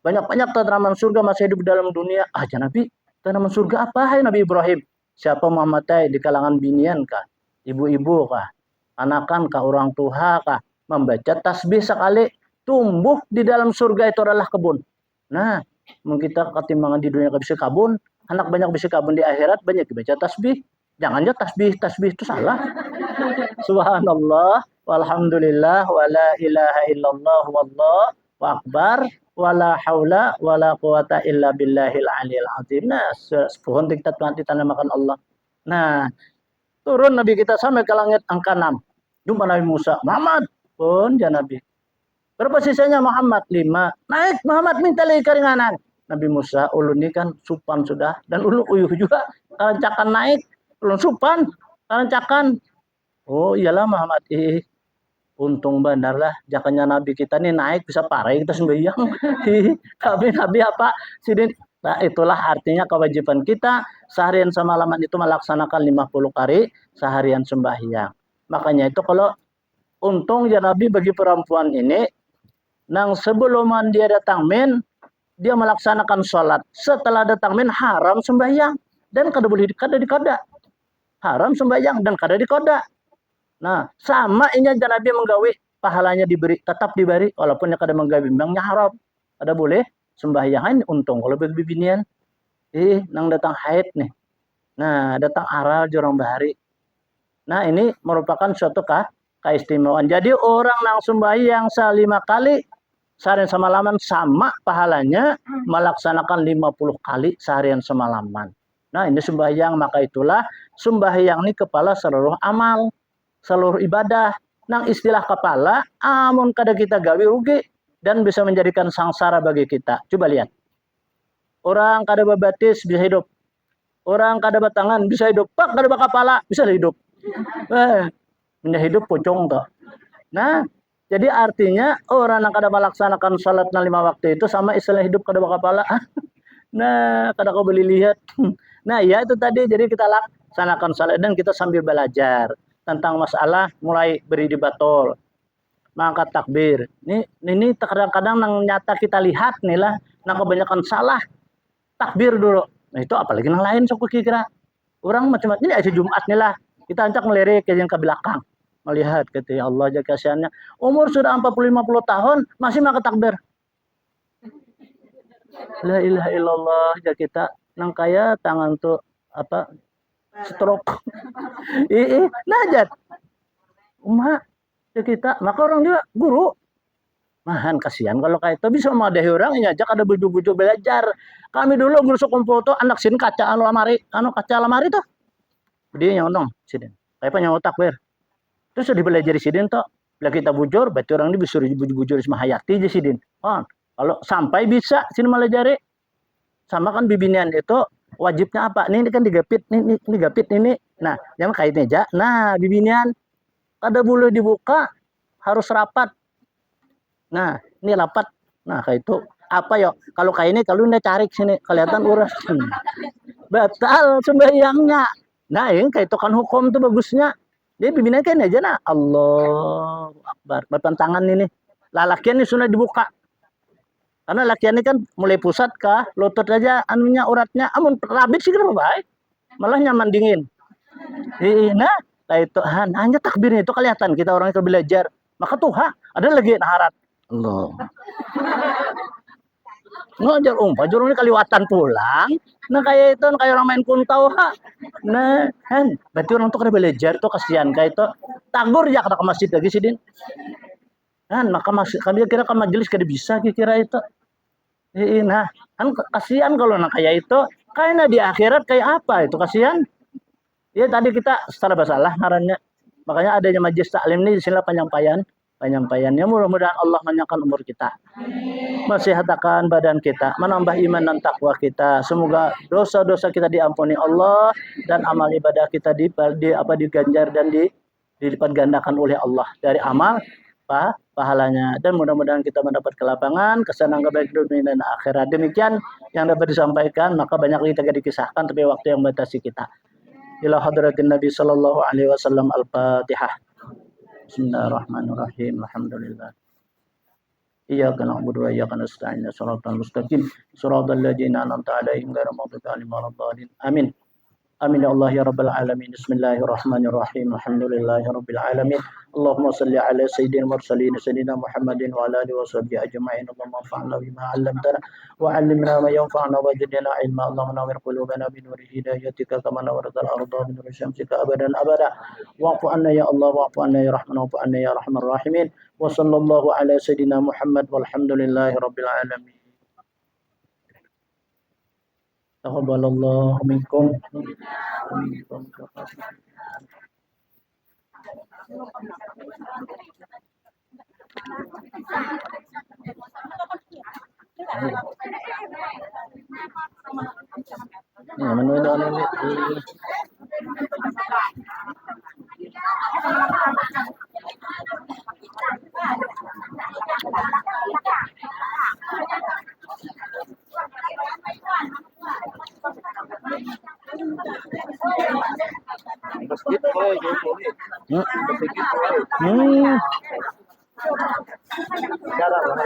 banyak-banyak tanaman surga masih hidup dalam dunia aja Nabi tanaman surga apa hai Nabi Ibrahim siapa Muhammad di kalangan binian kah, ibu-ibu kah, anakan kah, orang tua kah, membaca tasbih sekali, tumbuh di dalam surga itu adalah kebun. Nah, kita ketimbangan di dunia bisa kebun, anak banyak bisa kebun di akhirat banyak dibaca tasbih. Jangan aja tasbih itu salah. Subhanallah, walhamdulillah, wala ilaha illallah, wallahu akbar. Wala haula wala quwata illa billahil aliyil azim. Nah, sepuhun kita makan Allah. Nah, turun Nabi kita sampai ke langit angka 6. Jumpa Nabi Musa. Muhammad pun ya Nabi. Berapa sisanya Muhammad? 5. Naik Muhammad minta lagi keringanan. Nabi Musa ulun ini kan supan sudah dan ulun uyuh juga. Karancakan naik, ulun supan, karancakan. Oh iyalah Muhammad. Untung benar lah, jakanya Nabi kita nih naik bisa parah kita sembahyang. Tapi Nabi apa? Sidin. Nah, itulah artinya kewajiban kita seharian semalaman itu melaksanakan 50 kali seharian sembahyang. Makanya itu kalau untung ya Nabi bagi perempuan ini, nang sebelum dia datang dia melaksanakan sholat. Setelah datang haram sembahyang dan kada boleh dikoda. Haram sembahyang dan kada dikoda. Nah, sama ini aja Nabi menggawi pahalanya tetap diberi walaupun yang kada menggawi memangnya haram. Ada boleh sembahyangan untung kalau bagi binian. Nang datang haid nih. Nah, datang aral jorong bahari. Nah, ini merupakan suatu keistimewaan. Jadi orang nang sembahyang 5 kali seharian semalaman sama pahalanya melaksanakan 50 kali seharian semalaman. Nah, ini sembahyang maka itulah sembahyang ini kepala seluruh amal. Seluruh ibadah nang istilah kepala amun kada kita gawi rugi dan bisa menjadikan sangsara bagi kita. Coba lihat. Orang kada babatis bisa hidup. Orang kada batangan bisa hidup. Pak kada kepala bisa hidup. Hidup pocong toh. Nah, jadi artinya orang yang kada melaksanakan salat 5 waktu itu sama istilah hidup kada kepala. Nah, kada kau beli lihat. Nah, ya itu tadi jadi kita sanakan salat dan kita sambil belajar tentang masalah mulai beri di batol, mengangkat takbir. Ini kadang-kadang yang nyata kita lihat nih lah, nah kebanyakan salah takbir dulu. Nah itu apalagi yang lain sok kira orang macam-macam ini aja Jumat nih lah kita ancak melirik ke belakang melihat kata ya Allah jaga kasihannya umur sudah 40-50 tahun masih maka takbir. La ilaha illallah ya kita nang kaya tangan tuh apa stroke. Najat umat ya kita maka orang juga guru mahan kasihan kalau kayak itu bisa madahi orang ini aja ada bujuk-bujuk belajar. Kami dulu ngurus komputer anak sin kaca lamari kaca lamari tuh dia nyonong sidin kayak apa nyawa takbir terus udah belajar sidin tuh bila kita bujur berarti orang ini bisa bujur sama hayati aja sidin kalau sampai bisa sini malah jari sama kan bibinian itu wajibnya apa ini kan digapit ini gapit ini nah yang kaitnya aja nah bibinian kada boleh dibuka harus rapat. Nah, ini rapat. Nah, kayak itu apa ya? Kalau kayak ini kalau udah cari sini kelihatan uras. Batal sembahyangnya. Nah, ini kayak itu kan hukum tuh bagusnya. Dia pimpinannya kan aja nah. Allahu Akbar. Bertentangan ini. Lalakian ini sudah dibuka. Karena lakian ini kan mulai pusat kah, lutut aja anunya uratnya. Amun rabit sih kenapa baik. Malah nyaman dingin. Nah, kayak itu hanya takbirnya itu kelihatan kita orang itu belajar. Maka tuh ada lagi naharat. Allah. Ngajar pajur ini kaliwatan pulang. Nah kayak itu kayak orang main kuntau Nah, kan berarti orang tuh kada belajar tuh kasihan kayak itu. Tagur ya kada ke masjid lagi sih Din. Kan maka kami kira ke majelis kada bisa kira itu. Nah, kan kasihan kalau nak kayak itu. Kayaknya di akhirat kayak apa itu kasihan. Ya tadi kita secara basalah ngarannya. Makanya adanya majelis taklim ini sila penyampaiannya mudah-mudahan Allah menyangkan umur kita masihatakan badan kita menambah iman dan takwa kita semoga dosa-dosa kita diampuni Allah dan amal ibadah kita diganjar dan dilipat gandakan oleh Allah dari amal pahalanya dan mudah-mudahan kita mendapat kelapangan kesenangan baik dunia dan akhirat. Demikian yang dapat disampaikan maka banyak kita dikisahkan tapi waktu yang membatasi kita. Ila hadratin Nabi sallallahu alaihi wasallam al-Fatihah. Bismillahirrahmanirrahim. Alhamdulillah. Iyyaka na'budu wa iyyaka nasta'in. Shiratal mustaqim. Shiratal ladzina an'amta 'alaihim ghairil maghdubi 'alaihim waladdallin. Amin. Amin ya Allah ya rabbal alamin. Bismillahirrahmanirrahim. Alhamdulillahi rabbil alamin. Allahumma salli ala sayyidil mursalin sayyidina Muhammadin wa ala alihi washabbihi ajma'in. Allahumma anfa'na bima 'allamtana wa 'allimna ma yanfa'una wa zidna 'ilma. Allahumma nawwir qulubana bi nuri hidayatika kama nawwaratal arda bi nuri syamsika abadan abada. Wa'fu 'anna ya Allah wa'fu 'anna ya Rahman wa'fu 'anna ya Arhamar rahimin. Wa sallallahu ala sayyidina Muhammad walhamdulillahi rabbil alamin. Taqabbalallahu minkum.